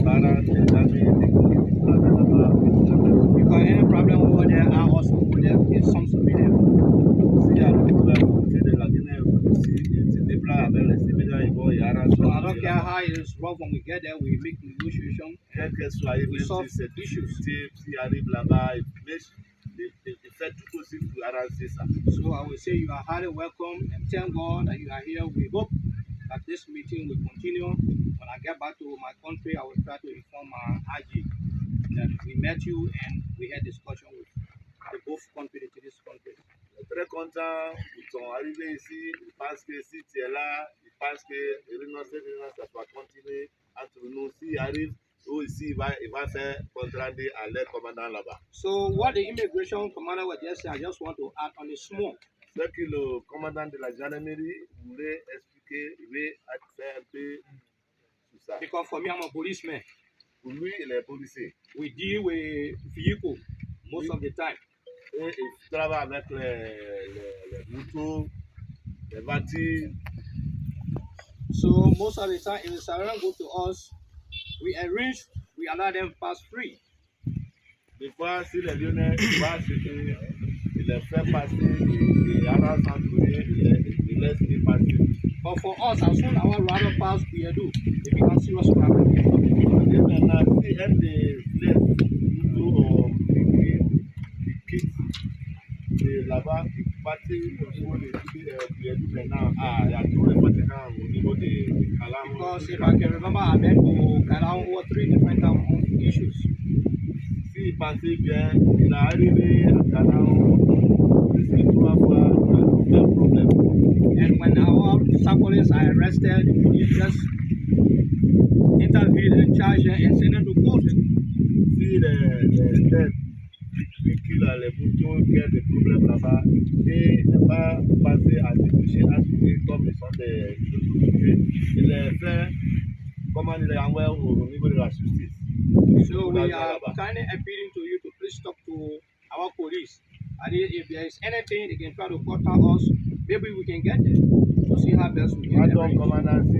parents, les amis, les qui travaillent là-bas. Because any problem over there, I also go there. It's some civilian. S'il y a un problème au côté de la Guinée, aussi, ils se déplacent avec les civiliens, ils vont y arranger. So I don't care how it is rough when we get there, we make negotiation. Quel que soit, même solve si c'est issues. difficile, s'il arrive là-bas, il fait tout possible pour arranger ça. So I will say you are highly welcome and thank God that you are here. We hope that this meeting will continue. When I get back to my country, I will try to inform my IG that we met you and we had discussion with the both countries to this country. Je suis très content qu'ils sont arrivés ici. Ils pensent que si tu es là, ils pensent que renoncer, ça va continuer entre nous. S'il arrive, eux ici, il va faire compte rendu à leur commandant là-bas. So what the immigration commander was just saying, I just want to add on the small. Ce que le commandant de la gendarmerie voulait expliquer, il veut faire un peu tout ça. Because for me, I'm a policeman. Pour lui, il est policier. We deal with vehicle most of the time. Et il travaille avec les motos, les voitures. So most of the time, if the siren go to us, we arrange, we allow them pass free. Des fois, si les Lyonnais voient ce que il les fait passer, il arrange entre eux, il laisse les passer. But for us, as soon as our rider pass Kouédou, it becomes serious problem. Et maintenant, si un des motos qui quitte là-bas, qui partent au niveau de Kouédou maintenant, il y a tous les fatigants au niveau de Kalam. Because if I can remember, I've been to Kalang over 3 different issues. S'il pensait bien, il est arrivé à Kalam, plus que 3 fois, il a le même problème. And when our Sapolis are arrested, the police just intervene and charge them and send them to court. Si les têtes qui ont les moutons qui ont des problèmes là-bas et ne pas passer à déboucher à trouver comme ils sont des autorités, il les fait, comment il les envoie au niveau de la justice. So we are kind of appealing to you to please talk to our police. And if there is anything they can try to contact us, maybe we can get them to see how best we can Donc, arrange. commandant, il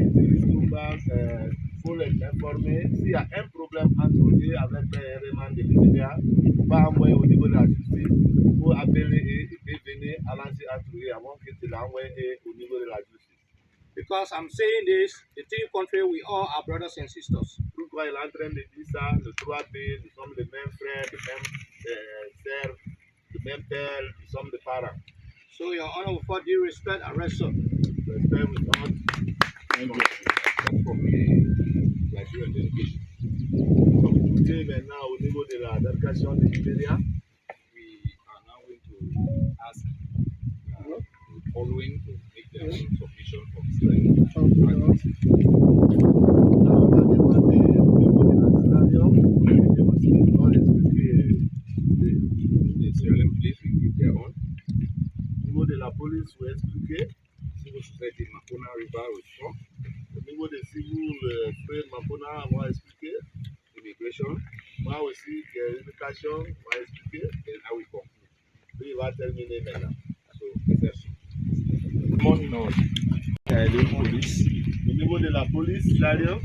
faut les informer. S'il y a un problème entre eux avec les éléments de l'immédiat, il va envoyer au niveau de la justice pour appeler et venir à lancer entre eux avant que tu l'envoies au niveau de la justice. Because I'm saying this, the three countries, we all are brothers and sisters. Pourquoi il est en train de dire ça? Le 3 pays, nous sommes les mêmes frères, les mêmes sœurs, le même père, nous sommes des parents. So, Your Honor, with due respect, I rest up. Respect with all. From the Nigerian delegation, Écoutez maintenant au niveau de la délégation de Libéria. we are now going to ask the following to make their own submission of Israel. Là, on va demander au niveau de la Sierra Leone et aussi on va expliquer The Sierra Leone police will give their own. Au niveau de la police, vous expliquer. Civil society Makona River will talk. Au niveau des civils, frère Mapona va expliquer. Immigration, Moi aussi, l'éducation va expliquer. then I will conclude. Puis il va terminer maintenant. So, that's Good morning, all. Sierra Leone Police. Au niveau de la police, Larion,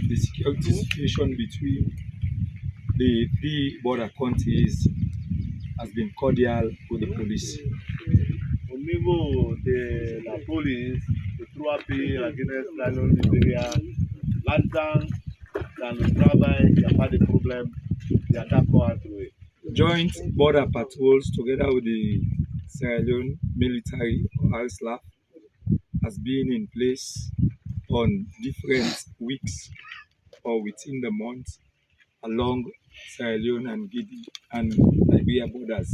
The security situation between the three border countries has been cordial with the police. au niveau de la police, les trois pays, la Guinée, la Libéria, là-dedans, dans le travail, il n'y a pas de problème. Il y a d'accord entre eux. Joint border patrols together with the Sierra Leone military or RSLAF has been in place on different weeks or within the month along Sierra Leone and Guinea and Liberia borders.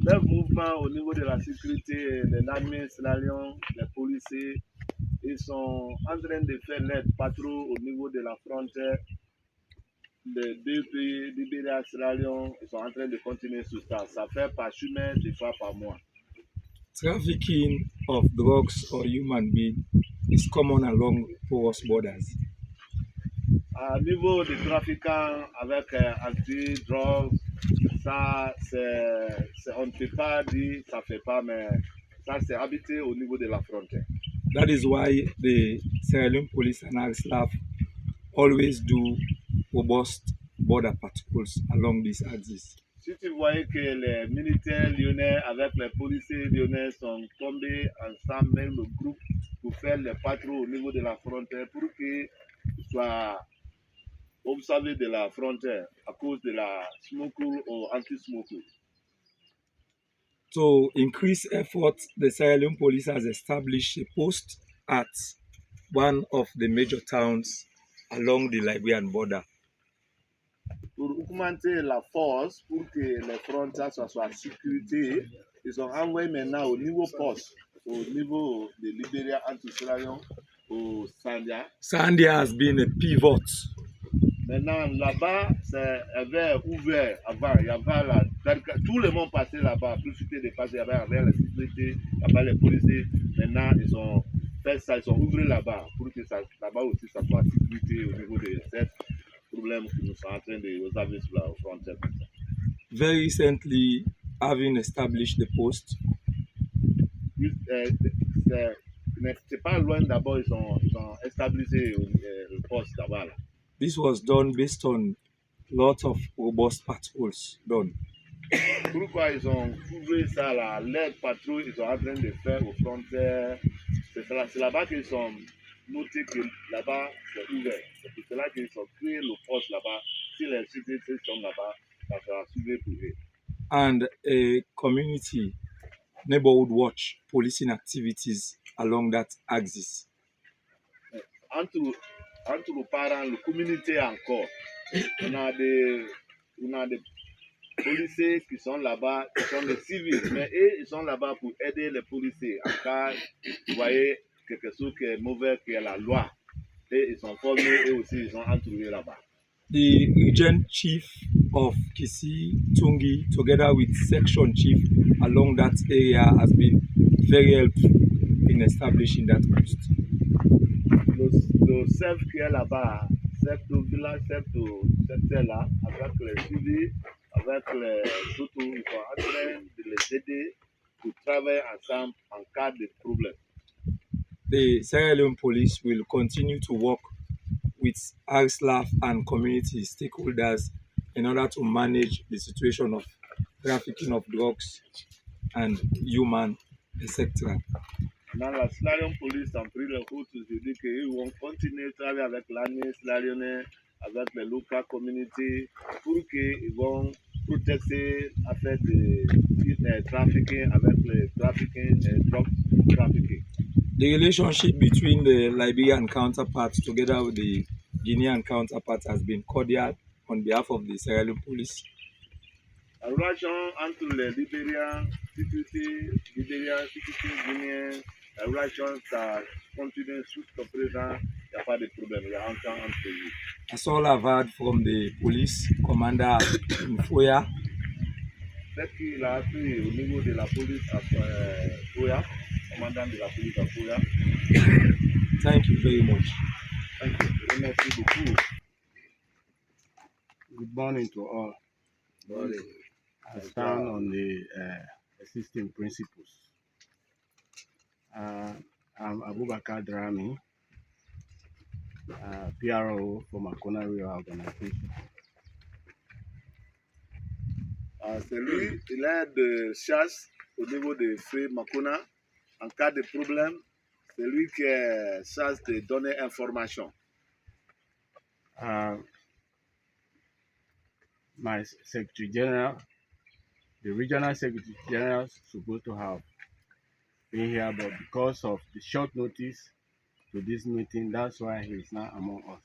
Le mouvement au niveau de la sécurité, les armées, les policiers, ils sont en train de faire l'aide patrouille au niveau de la frontière. Les deux pays, Libéria et Sierra Leone, ils sont en train de continuer sur ça. Ça fait par chemin, des fois par mois. Trafficking of drugs or human beings is common along porous borders. À niveau des trafiquants avec anti-drogue, ça, on ne peut pas dire, ça fait pas, mais ça, c'est habité au niveau de la frontière. That is why the Sierra Leone police and RSLAF always do robust border patrols along this axis. Si tu voyais que les militaires lyonnais avec les policiers lyonnais sont tombés ensemble, même le groupe, pour faire les patrouilles au niveau de la frontière, pour qu'ils soient observés de la frontière à cause de la smoking ou anti-smoking. To increase effort, the Sierra Leone police has established a post at one of the major towns along the Liberian border. Pour augmenter la force, pour que les frontières soient en sécurité, ils ont envoyé maintenant au niveau poste, au niveau de Libéria entre Sierra Leone au Sandia. Sandia has been a pivot. Maintenant, là-bas, c'est avait ouvert avant. Il y avait tout le monde passait là-bas. Plus c'était dépassé, il y avait la sécurité, il y avait les policiers. Maintenant, ils ont fait ça, ils ont ouvert là-bas pour que ça, là-bas aussi, ça soit sécurité au niveau de ces problèmes que nous sommes en train de résoudre sur la frontière. Very recently, having established the post, C'est pas loin d'abord, ils ont établi le poste là-bas. Là. this was done based on lots of robust patrols done. Pourquoi ils ont ouvert ça là, l'aide patrouille, ils sont en train de faire aux frontières. C'est là-bas qu'ils ont noté que là-bas c'est ouvert. C'est pour cela qu'ils ont créé le poste là-bas. Si les citoyens sont là-bas, ça sera suivi pour eux. And a community neighborhood watch policing activities along that axis. Entre les parents, la communauté encore, on a des policiers qui sont là-bas, qui sont des civils, mais eux, ils sont là-bas pour aider les policiers. En cas, vous voyez, quelque chose qui est mauvais, qui est la loi. Et ils sont formés, eux aussi, ils sont entourés là-bas. The region chief of Kisi Tungi, together with section chief along that area, has been very helpful in establishing that post. Le chef qui est là-bas, chef du village, chef de secteur là, avec les civils, avec les surtout, ils sont en train de les aider pour travailler ensemble en cas de problème. The Sierra Leone police will continue to work with RSLAF and community stakeholders in order to manage the situation of trafficking of drugs and human, etc. Dans la Sierra Leone police ont pris le route, je dis qu'ils vont continuer à travailler avec l'armée Sierra Leone, avec les local community, pour qu'ils vont protéger afin de trafficking avec les trafficking et drug trafficking. The relationship between the Liberian counterparts together with the Guinean counterparts has been cordial on behalf of the Sierra Leone police. La relation entre les Libériens, sécurité guinéenne, la relation ça continue jusqu'à présent, il n'y a pas de problème, il y a entente entre eux. That's all I've heard from the police commander in Foya. ce qu'il a appris au niveau de la police à Foya, commandant de la police à Foya. Thank you very much. Thank you. Merci beaucoup. Good morning to all. I stand on the existing principles. I'm Abubakar Drami, PRO for Makona River Organization. C'est lui, il est de chasse au niveau de Free Makona. En cas de problème, c'est lui qui est chargé de donner information. My Secretary General, the Regional Secretary General is supposed to have been here, but because of the short notice to this meeting, that's why he is not among us.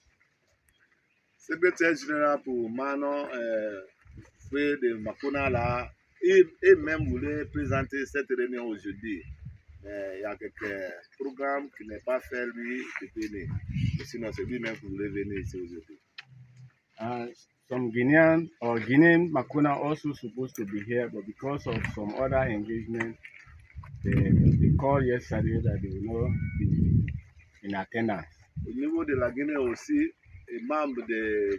Secrétaire général pour Manon Free de Makona là, et même voulait présenter cette réunion aujourd'hui. Mais il y a quelques programmes qui n'est pas fait lui de venir. Sinon, c'est lui-même qui voulait venir ici aujourd'hui. Some Guinean or Guinean Makona also supposed to be here, but because of some other engagement, they called yesterday that they will not be in attendance. Au niveau de la Guinée aussi, les membres de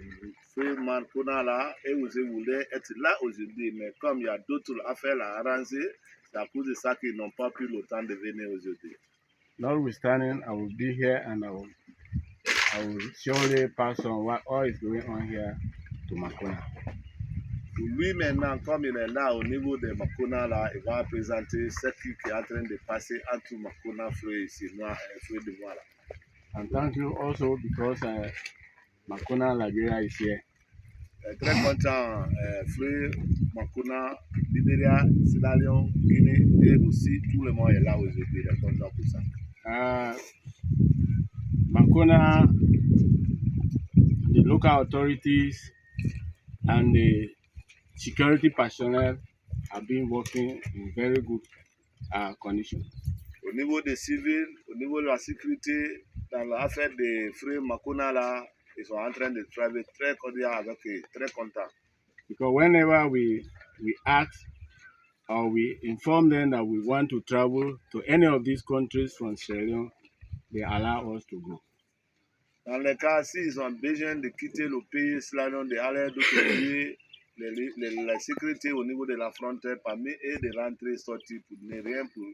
Free Makona là, et vous voulaient être là aujourd'hui, mais comme il y a d'autres affaires à arranger, c'est à cause de ça qu'ils n'ont pas pris le temps de venir aujourd'hui. Notwithstanding, I will be here and I will surely pass on what all is going on here to Makona. Pour lui maintenant, comme il est là au niveau de Makona là, il va présenter ce qui est en train de passer entre Makona Free ici, moi et Free de moi là. And thank you also because Makona Liberia is here. Très content, Free Makona, Libéria, Sierra Leone, Guinée et aussi tout le monde est là aujourd'hui, il est content pour ça. Makona, the local authorities and the security personnel have been working in very good conditions. Au niveau des civils, au niveau de la sécurité, dans l'affaire de Free Makona là, ils sont en train de travailler très cordial avec eux, très contents. Because whenever we ask or we inform them that we want to travel to any of these countries from Sierra Leone, they allow us to go. Dans les cas, s'ils ont besoin de quitter le pays, cela non d'aller d'autres pays, la sécurité au niveau de la frontière permet eux de rentrer, sortir pour ne rien pour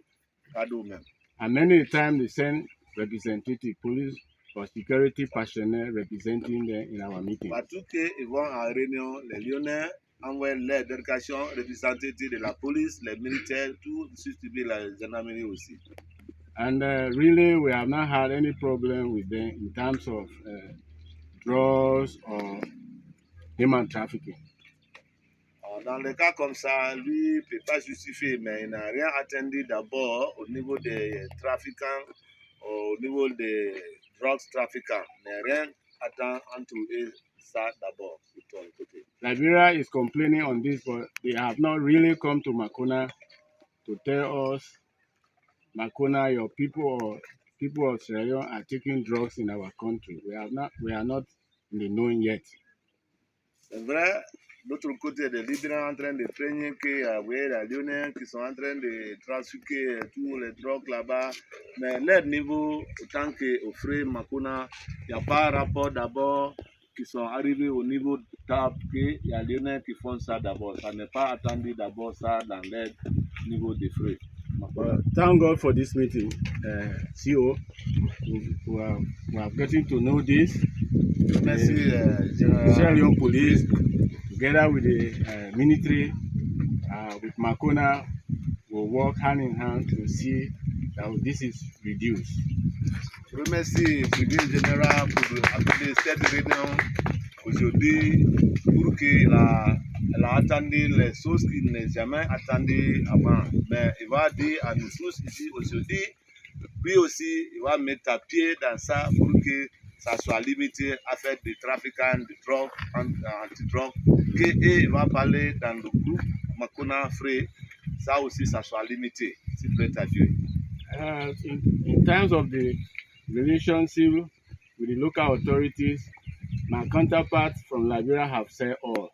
cadeau même. And many times they send representative police or security personnel representing them in our meetings. Partout qu'ils vont en réunion, les Lyonnais envoient leur délégation représentative de la police, les militaires, tout susciter la gendarmerie aussi. And really, we have not had any problem with them in terms of drugs or human trafficking. Dans le cas comme ça, lui ne peut pas justifier, mais il n'a rien attendu d'abord au niveau des trafiquants, au niveau des drugs trafiquants. Il n'a rien attendu entre eux ça d'abord. Liberia is complaining on this, but they have not really come to Makona to tell us, Makona, your people or people of Sierra Leone are taking drugs in our country. We are not in the knowing yet. C'est vrai, d'autre côté, les Libyens en train de plaindre qu'il y a les Lyonnais qui sont en train de trafiquer tous les drogues là-bas. Mais leur niveau, autant qu'au Free Makona, il n'y a pas un rapport d'abord qui sont arrivés au niveau de table qu'il y a les Lyonnais qui font ça d'abord. Ça n'est pas attendu d'abord ça dans leur niveau de Free. Thank God for this meeting, CO. We have gotten to know this. Merci, Sierra Leone Police, together with the military, with Makona, will work hand in hand to see that this is reduced. Je remercie le Brigadier Général pour appeler cette réunion aujourd'hui pour qu'il a attendu les choses qu'il n'a jamais attendues avant. Mais il va dire à nous tous ici aujourd'hui, lui aussi, il va mettre à pied dans ça pour que ça soit limité à faire des trafiquants de drogue, anti-drogue, qu'il va parler dans le groupe Makona Free, ça aussi, ça soit limité, s'il plaît à Dieu. In terms of the relationship with the local authorities, my counterparts from Liberia have said all.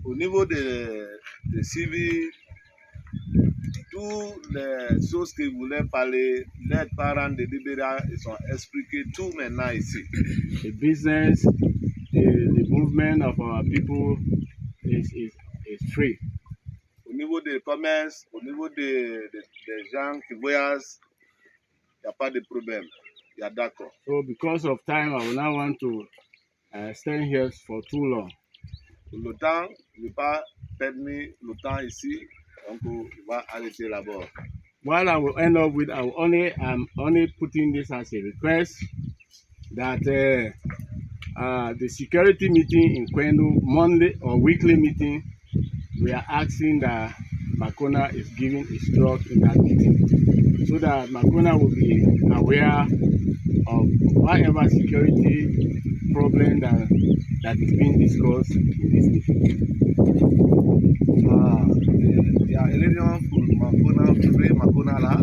au niveau de civil, tous les choses que vous voulez parler, les parents de Libéria, ils ont expliqué tout maintenant ici. The business, the movement of our people is free. Au niveau des commerces, au niveau des gens qui voyagent, il n'y a pas de problème. Il y a d'accord. So because of time, I will not want to stand here for too long. Pour le temps, je ne vais pas perdre le temps ici, donc on va arrêter là-bas. What I will end up with, I'm only putting this as a request that the security meeting in Kwendo, Monday or weekly meeting, we are asking that Makona is giving instruct in that meeting, so that Makona will be aware of whatever security problem that is being discussed in this meeting. Il y a une réunion pour Makona, pour Makona là,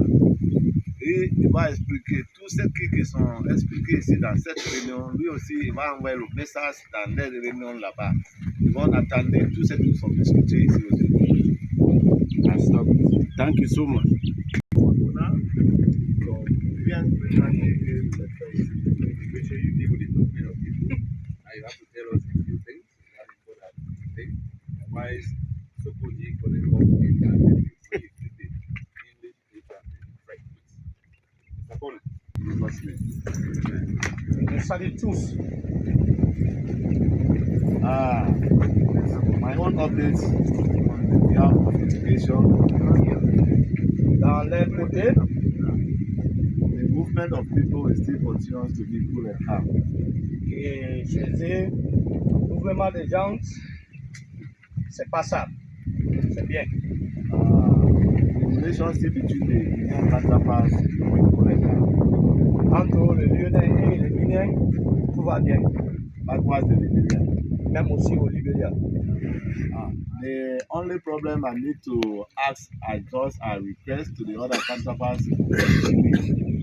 et il va expliquer tous ceux qui sont expliqués ici dans cette réunion. Lui aussi, il va envoyer le message dans les réunions là-bas. Ils vont attendre tous ceux qui sont discutés ici aussi. Thank you so much. Makona, donc, bien présenter le président. Make sure you deal with the movement of people. Now you have to tell us a few things. You have to put that thing. Otherwise, Sokoji for the government and then you see if the English people and the French. Mr. Paul, you must me. Salut tous. My own updates on the behalf of education. Dans les côtés, The movement of people is still continues to be cool and calm. et chez eux, le mouvement des gens, c'est pas ça. C'est bien. The relationship between the Guinean counterparts is cool and calm. Entre le Lyonnais et le Guinéen, tout va bien. Likewise, the Liberian. Même aussi au Libéria. The only problem I need to ask, I just a request to the other counterparts,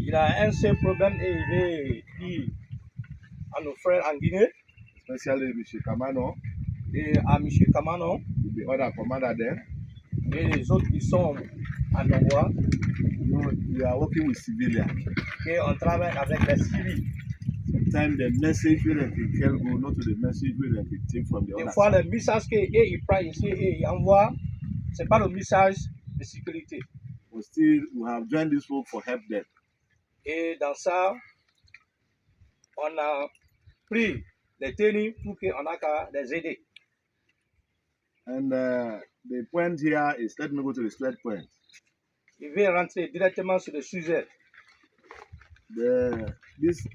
Il a un seul problème et il veut dire à nos frères en Guinée especially M. Kamano, et à M. Kamano the other commander there. et les autres qui sont à Nongwa, We are working with civilians. qu'on travaille avec les civils. Sometimes the message we can go, not to the message we can take from the Des other fois, side. le message qu'ils prennent ici et ils envoient, ce n'est pas le message de sécurité. But still, we have joined this work for help them. Et dans ça, on a pris les tenues pour qu'on a qu'à les aider. And the point here is, let me go to the straight point. Il veut rentrer directement sur le sujet. The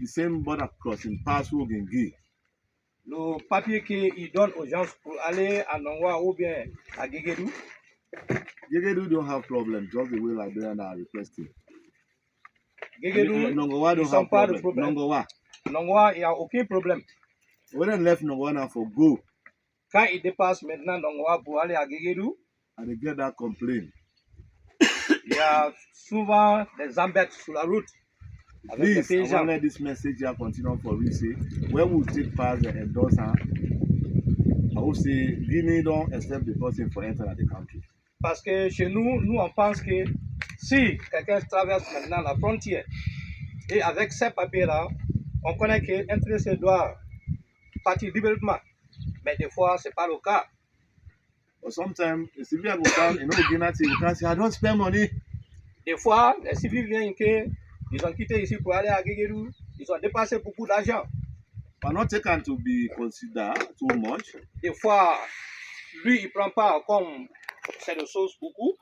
same border crossing pass in Guy. Le papier qu'ils donnent aux gens pour aller à Nongwa ou bien à Guéguédou, Yegedu don't have problem, just the way Liberian are requesting. Guéguédou, Nongowa ils don't sont have pas de problem. problème. Nongowa. Nongwa, il n'y a aucun problème. We then left Nongowa now for go, Quand ils dépassent maintenant Nongwa pour aller à Guéguédou, and they get that complaint. il y a souvent des embêtes sur la route avec les Please, I paysans. want to let this message here continue for we say, when we take past the endorser, I will say, Guinea don't accept the person for entering the country. Parce que chez nous, on pense que si quelqu'un traverse maintenant la frontière et avec ces papiers-là, on connaît qu'un intéressé doit partir librement. Mais des fois, ce n'est pas le cas. But sometimes, the civilian will come, Guinea, you can say, I don't spend money. Des fois, les civils viennent qu'ils ont quitté ici pour aller à Guéguédou, ils ont dépassé beaucoup d'argent. But not taken to be considered too much. Des fois, lui, il ne prend pas comme c'est de choses beaucoup.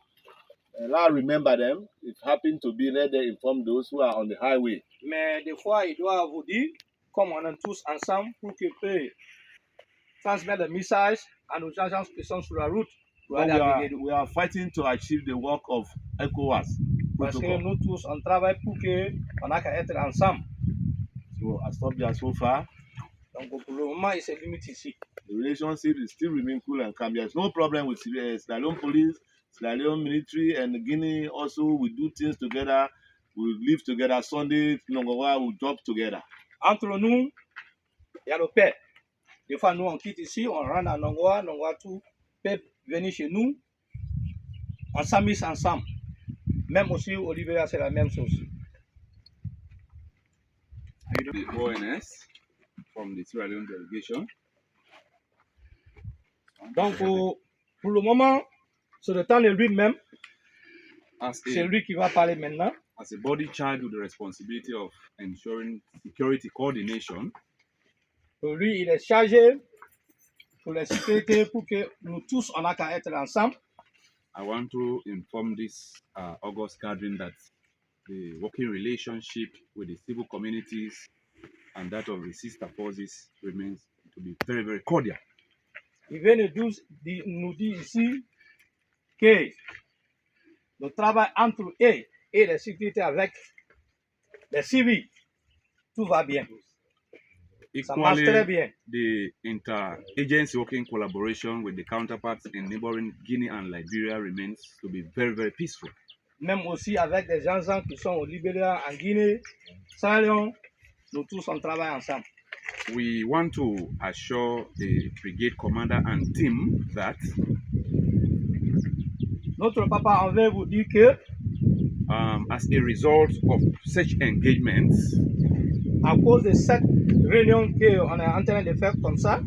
And I remember them. It happened to be let them inform those who are on the highway. Mais des fois, il doit vous dire, comme on est tous ensemble, pour qu'il puisse transmettre le message à nos agents qui sont sur la route pour But aller à Guéguédou. we are fighting to achieve the work of ECOWAS. Parce que Protocol. nous tous, on travaille pour qu'on a qu'à être ensemble. So I stopped there so far. Donc pour le moment, il se limite ici. The relationship is still remain cool and calm. There's no problem with Sierra Leone police, Sierra Leone military, and Guinea also. We do things together. We live together. Sunday, Nongowa, we job together. Entre nous, il y a le paix. Des fois, nous, on quitte ici, on rentre à Nongwa, Nongwa tout. peuvent venir chez nous, on s'amuse ensemble. Même aussi au Libéria, c'est la même chose. The ONS from the Sierra Leone delegation. Donc, pour le moment, c'est le temps de lui-même. C'est lui qui va parler maintenant. As a body charged with the responsibility of ensuring security coordination, Lui, il est chargé pour la sécurité, pour que nous tous, on a qu'à être ensemble. I want to inform this August gathering that the working relationship with the civil communities and that of the sister forces remains to be very, very cordial. Il vient nous dire ici que le travail entre eux et la sécurité avec les civils, tout va bien. Ça marche très Equally, bien. the inter-agency working collaboration with the counterparts in neighboring Guinea and Liberia remains to be very, very peaceful. Même aussi avec les gens qui sont au Libéria, en Guinée, Sierra Leone, nous tous on travaille ensemble. We want to assure the brigade commander and team that Notre papa, on veut vous dire que as a result of such engagements, à cause de cette réunion qu'on est en train de faire comme ça,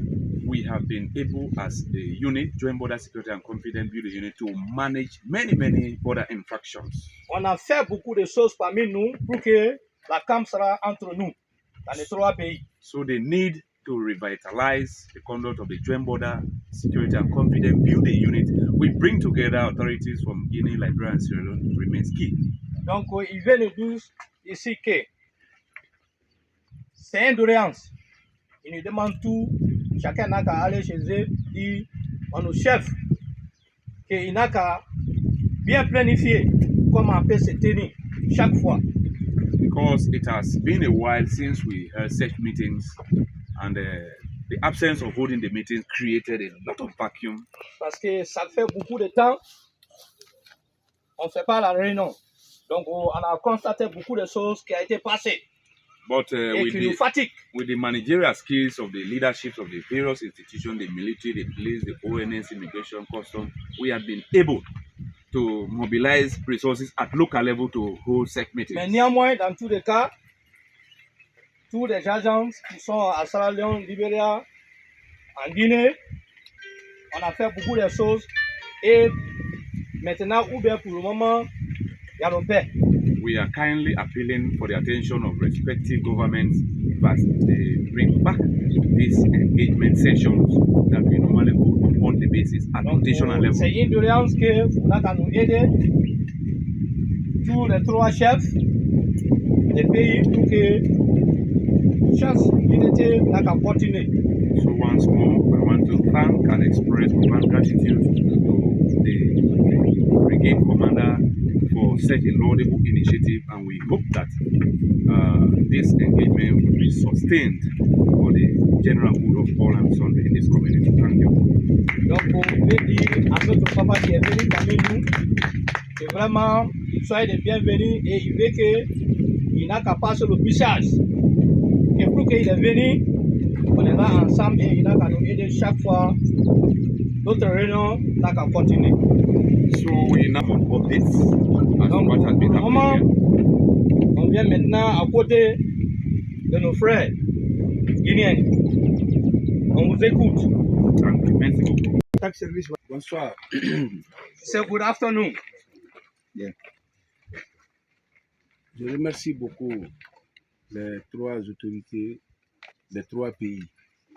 we have been able as a unit, Joint Border Security and Confidence Building Unit, to manage many border infractions. on a fait beaucoup de choses parmi nous pour que la CAM sera entre nous, dans les 3 pays. So the need to revitalize the conduct of the Joint Border Security and Confidence Building Unit, we bring together authorities from Guinea, Liberia, and Sierra Leone remains key. Donc, il vient nous dire ici que c'est une doléance. Il nous demande tout. Chacun n'a qu'à aller chez eux, dire à nos chefs qu'il n'a qu'à bien planifier comment on peut se tenir chaque fois. Because it has been a while since we held such meetings, and the absence of holding the meetings created a lot of vacuum. Parce que ça fait beaucoup de temps, on ne fait pas la réunion. Donc, on a constaté beaucoup de choses qui ont été passées But et qui nous fatiguent. with the managerial skills of the leadership of the various institutions, the military, the police, the ONS, immigration, customs, we have been able to mobilize resources at local level to hold such meetings. Mais néanmoins, dans tous les cas, tous les agents qui sont à Sierra Leone, Libéria, en Guinée, on a fait beaucoup de choses et maintenant, ou bien pour le moment, il y a le paix. We are kindly appealing for the attention of respective governments that they bring back these engagement sessions that we normally hold on monthly basis at Donc, national level. c'est une doléance que vous avez à nous aider, tous les 3 chefs des pays, pour que chaque unité n'a qu'à continuer. So once more, I want to thank and express profound gratitude to the brigade commander for such a laudable initiative, and we hope that this engagement will be sustained for the general good of all and sundry in this community. Thank you. Donc, on veut dire à notre papa qui est venu parmi nous, que vraiment, soyez les bienvenus et il veut qu'il n'a qu'à passer le message. Et pour qu'il est venu, on est là ensemble et il n'a qu'à nous aider chaque fois. Notre réunion n'a qu'à continuer. So we now updates as Donc, what has pour been le moment, happening on vient maintenant à côté de nos frères guinéens. On vous écoute. here. Thank you. Merci beaucoup. Tax service. Bonsoir. C'est good afternoon. Je remercie beaucoup les 3 autorités des 3 pays.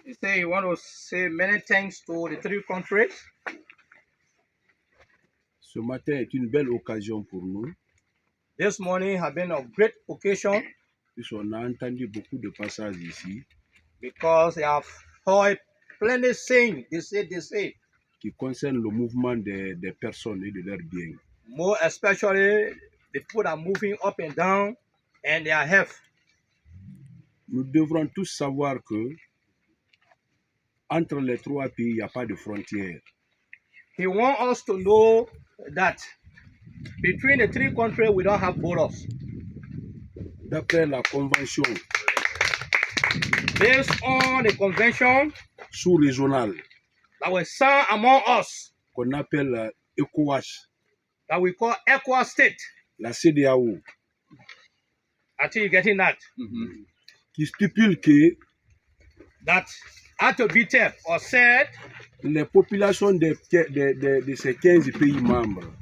He said he want to say many thanks to the 3 countries. Ce matin est une belle occasion pour nous, This morning has been a great occasion puisqu'on a entendu beaucoup de passages ici because they have heard plenty saying, they say, qui concernent le mouvement des personnes et de leurs biens. more especially the people that are moving up and down and their health. Nous devrons tous savoir que entre les 3 pays, il n'y a pas de frontières. He wants us to know that between the 3 countries, we don't have borders. D'après la convention Based on the convention, sous-régionale la our son among us qu'on appelle ECOWAS, that we call Equa State. la CEDEAO, I think you're getting that. qui stipule que That had to be tapped or said les populations de ces 15 pays membres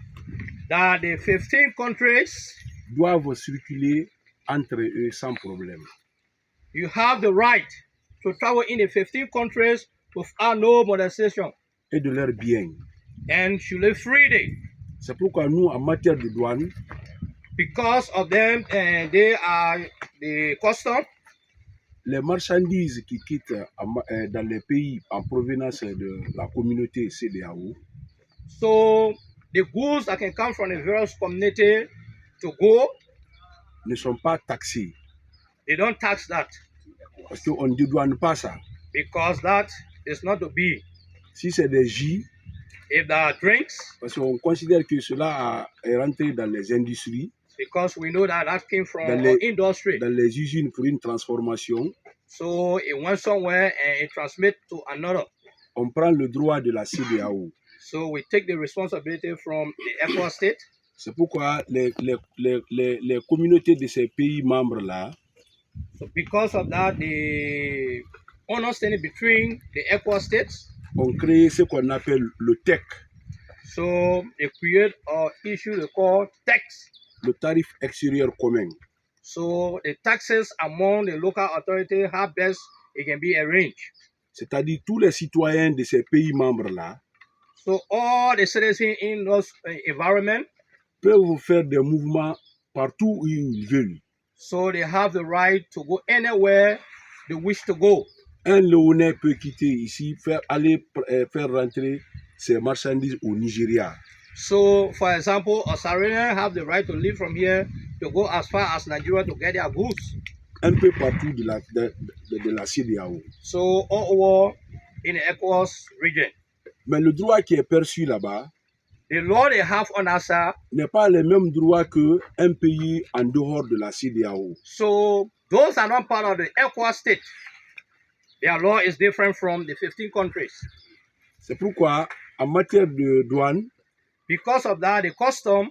that the 15 countries, doivent circuler entre eux sans problème. you have the right to travel in the 15 countries without no molestation Et de leurs biens. and should live freely. C'est pourquoi nous, en matière de douane, Because of them, and they are the custom. les marchandises qui quittent dans les pays en provenance de la communauté CEDEAO So the goods that can come from the various community to go, ne sont pas taxées. they don't tax that Parce qu'on ne dédouane pas ça. because that is not to be. Si c'est des jus, If there are drinks, parce qu'on considère que cela est rentré dans les industries, because we know that that came from Dans our les- industry. dans les usines pour une transformation, So it went somewhere and it transmit to another. on prend le droit de la CEDEAO. So we take the responsibility from the Equa State. C'est pourquoi les communautés de ces pays membres-là So because of that, the understanding between the Equa States, ont créé ce qu'on appelle le TEC, so they create or issue they call tax. le tarif extérieur commun. So the taxes among the local authority, how best it can be arranged. C'est-à-dire tous les citoyens de ces pays membres-là So all the citizens in those environment, peuvent faire des mouvements partout où ils veulent. so they have the right to go anywhere they wish to go. Un Léonais peut quitter ici, faire rentrer ses marchandises au Nigeria. So, for example, a Saranian have the right to leave from here to go as far as Nigeria to get their goods. Un peu partout de la CEDEAO. So, all over in the ECOWAS region. Mais le droit qui est perçu là-bas The law they have on us, n'est pas le même droit qu'un pays en dehors de la CEDEAO. so those are not part of the ECOWAS state. Their law is different from the 15 countries. C'est pourquoi, en matière de douane, Because of that, the custom,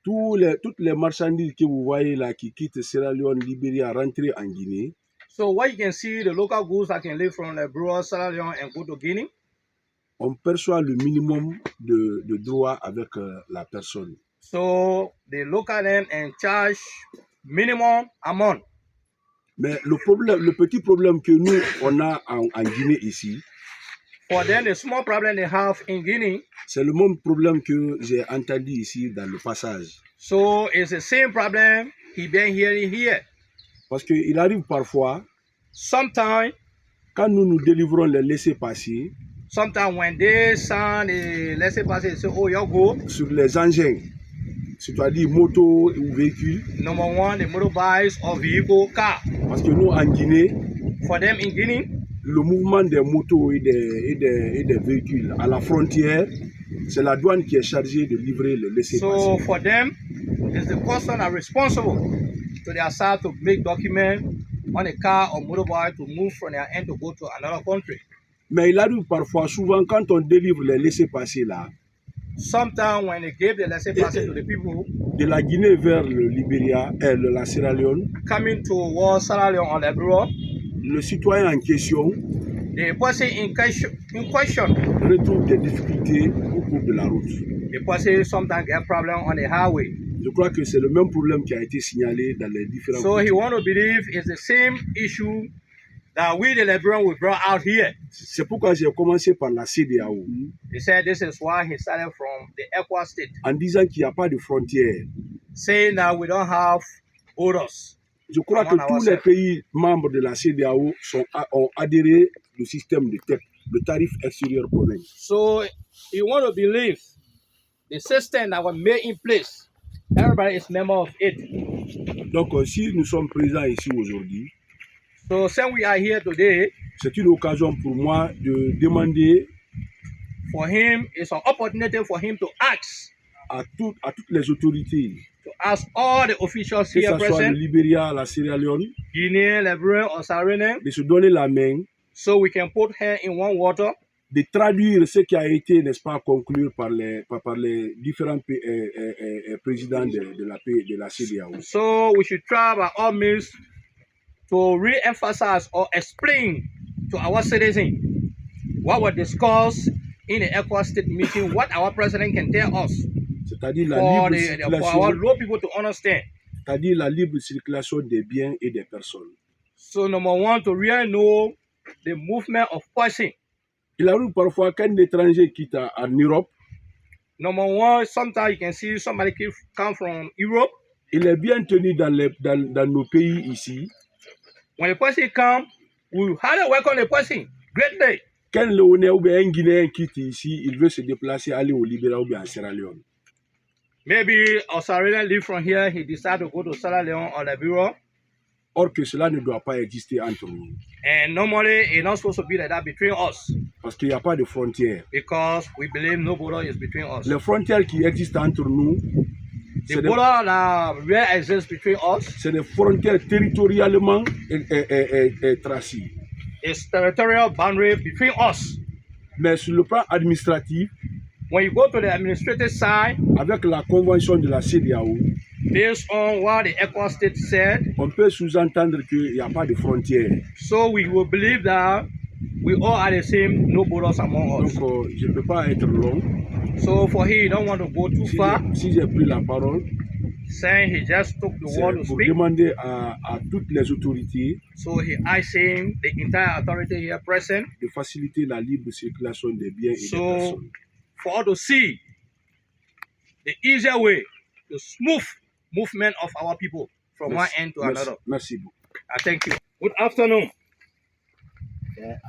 toutes les marchandises que vous voyez là qui quittent Sierra Leone, Libéria, rentrent en Guinée, so what you can see, the local goods that can leave from Liberia, Sierra Leone, and go to Guinea, on perçoit le minimum de droits avec la personne. so they look at them and charge minimum amount. Mais le petit problème que nous, on a en Guinée ici, For them, the small problem they have in Guinea, c'est le même problème que j'ai entendu ici dans le passage. so it's the same problem he been hearing here. Parce qu'il arrive parfois, Sometimes quand nous délivrons les laissez-passer when they sign the let's say pass, they say, oh, you go. sur les engins, c'est-à-dire motos ou véhicules, Number one, the motorbikes or vehicle car. parce que nous, en Guinée, For them in Guinea, le mouvement des motos et des véhicules à la frontière, c'est la douane qui est chargée de livrer le laissez-passer. so for them, it's the person are responsible to their side to make document on a car or motorbike to move from their end to go to another country. Mais il arrive parfois, souvent, quand on délivre les laissez-passer là, Sometimes when they give the let's say pass to the people de la Guinée vers le Libéria et la Sierra Leone, coming towards Sierra Leone or Liberia, le citoyen en question the person in question retrouve des difficultés au cours de la route. the person sometimes get problem on the highway. Je crois que c'est le même problème qui a été signalé dans les différents So he pays. want to believe it's the same issue that we the Liberians we brought out here. C'est pourquoi j'ai commencé par la CEDEAO, He said this is why he started from the Equa state, en disant qu'il n'y a pas de frontières. saying that we don't have borders. Je crois que tous les pays membres de la CEDEAO ont adhéré au système de TEC, le tarif extérieur commun. So he want to believe the system that was made in place. Everybody is member of it. Donc, si nous sommes présents ici aujourd'hui, So since we are here today, c'est une occasion pour moi de demander for him, it's an opportunity for him to ask, à toutes les autorités, to ask all the officials que here ce soit le present, Libéria, la Sierra Leone, Guinea, Liberia, or Sarene, de se donner la main, so we can put her in one water, de traduire ce qui a été, n'est-ce pas, conclu par les différents présidents de la CEDEAO. So we should try by all means to re-emphasize or explain to our citizens what was discussed in the ECOWAS state meeting, what our president can tell us C'est-à-dire for our low people to understand. c'est-à-dire la libre circulation des biens et des personnes. So number one, to really know the movement of person. Il arrive parfois qu'un étranger quitte en Europe, Number one, sometimes you can see somebody come from Europe. il est bien tenu dans nos pays ici. When the person come, we highly welcome the person. Great day. Quand le Léonais ou bien un Guinéen quitte ici, il veut se déplacer, aller au Libéria ou bien à Sierra Leone. Maybe a Sierra Leone live from here, he decide to go to Sierra Leone or Liberia. Or que cela ne doit pas exister entre nous. And normally, it's not supposed to be like that between us. Parce qu'il n'y a pas de frontières. Because we believe no border is between us. Les frontières qui existent entre nous, The border that really exists between us c'est des frontières territorialement tracées. is territorial boundary between us. Mais sur le plan administratif, When you go to the administrative side, avec la convention de la CEDEAO, based on what the ECOWAS state said, on peut sous-entendre qu'il n'y a pas de frontières. so we will believe that we all are the same, no borders among us. Donc, je ne peux pas être long. So for he don't want to go too far, Si j'ai pris la parole, saying he just took the c'est word to pour speak. demander à toutes les autorités So he asking the entire authority here present, de faciliter la libre circulation des biens et des so personnes. for us to see the easier way, the smooth movement of our people from one end to another. Merci beaucoup. I thank you. Good afternoon.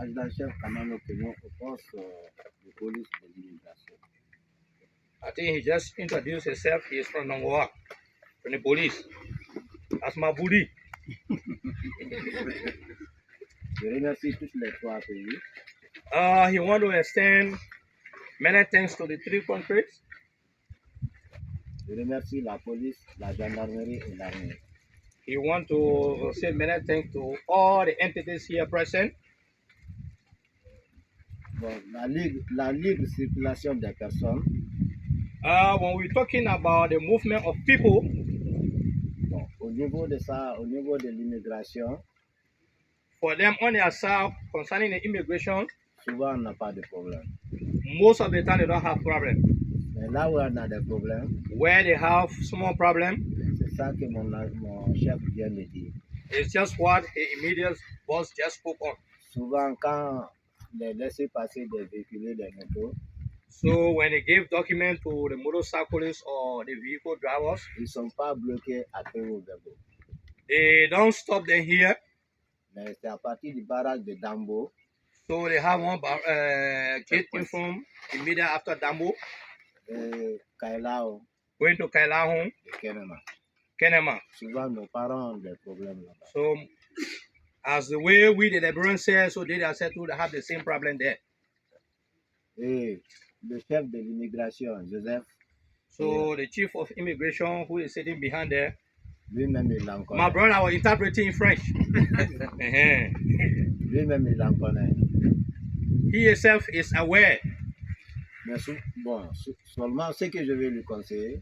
Adjudant-chef Kamano Kenyon au poste de police de l'immigration. I think he just introduced himself. He is from Nongwa, from the police. That's my booty. Je remercie tous les trois pays He want to extend many thanks to the three countries. Je remercie la police, la gendarmerie et l'armée. He want to say many thanks to all the entities here present. Bon, la libre circulation des personnes, When we're talking about the movement of people, bon, au niveau de l'immigration, for them on their side concerning the immigration, souvent on n'a pas de problème. most of the time they don't have problem. Mais là où on a des problèmes, Where they have small problem, c'est ça que mon chef vient de dire. it's just what the immediate boss just spoke on. Souvent, quand les laissés-passer des véhicules et des motos, So when they give document to the motorcyclists or the vehicle drivers, ils ne sont pas bloqués à Péro-Bebo. they don't stop them here. Mais c'est à partir du barrage de Dambo, So they have one gate inform immediately after Dambo, Kailao going to Kailahun, et Kenema. Kenema. Souvent, nos parents ont des problèmes là-bas. So as the way we the Liberians say, so they are said to have the same problem there. Et le chef de l'immigration, Joseph, So the chief of immigration who is sitting behind there, lui-même il en my connaît. brother was interpreting in French. Uh-huh. Lui-même il en connaît. He himself is aware. Mais seulement ce que je vais lui conseiller,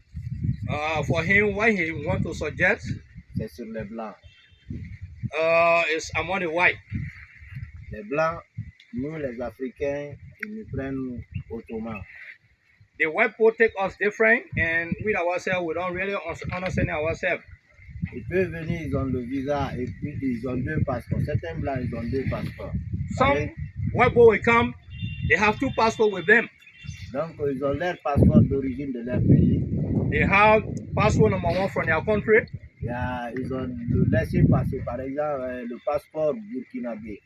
For him, what he want to suggest c'est sur les blancs. is among the white. Les blancs, nous les Africains, ils nous prennent autrement. The white people take us different, and we ourselves, we don't really understand ourselves. Ils peuvent venir, ils ont le visa et puis ils ont deux passeports. Certains blancs, ils ont deux passeports. Some white people will come, they have two passports with them. Donc, ils ont leur passeport d'origine de leur pays. They have passport number one from their country. Ils ont le laissé-passer, par exemple, le passeport burkinabé.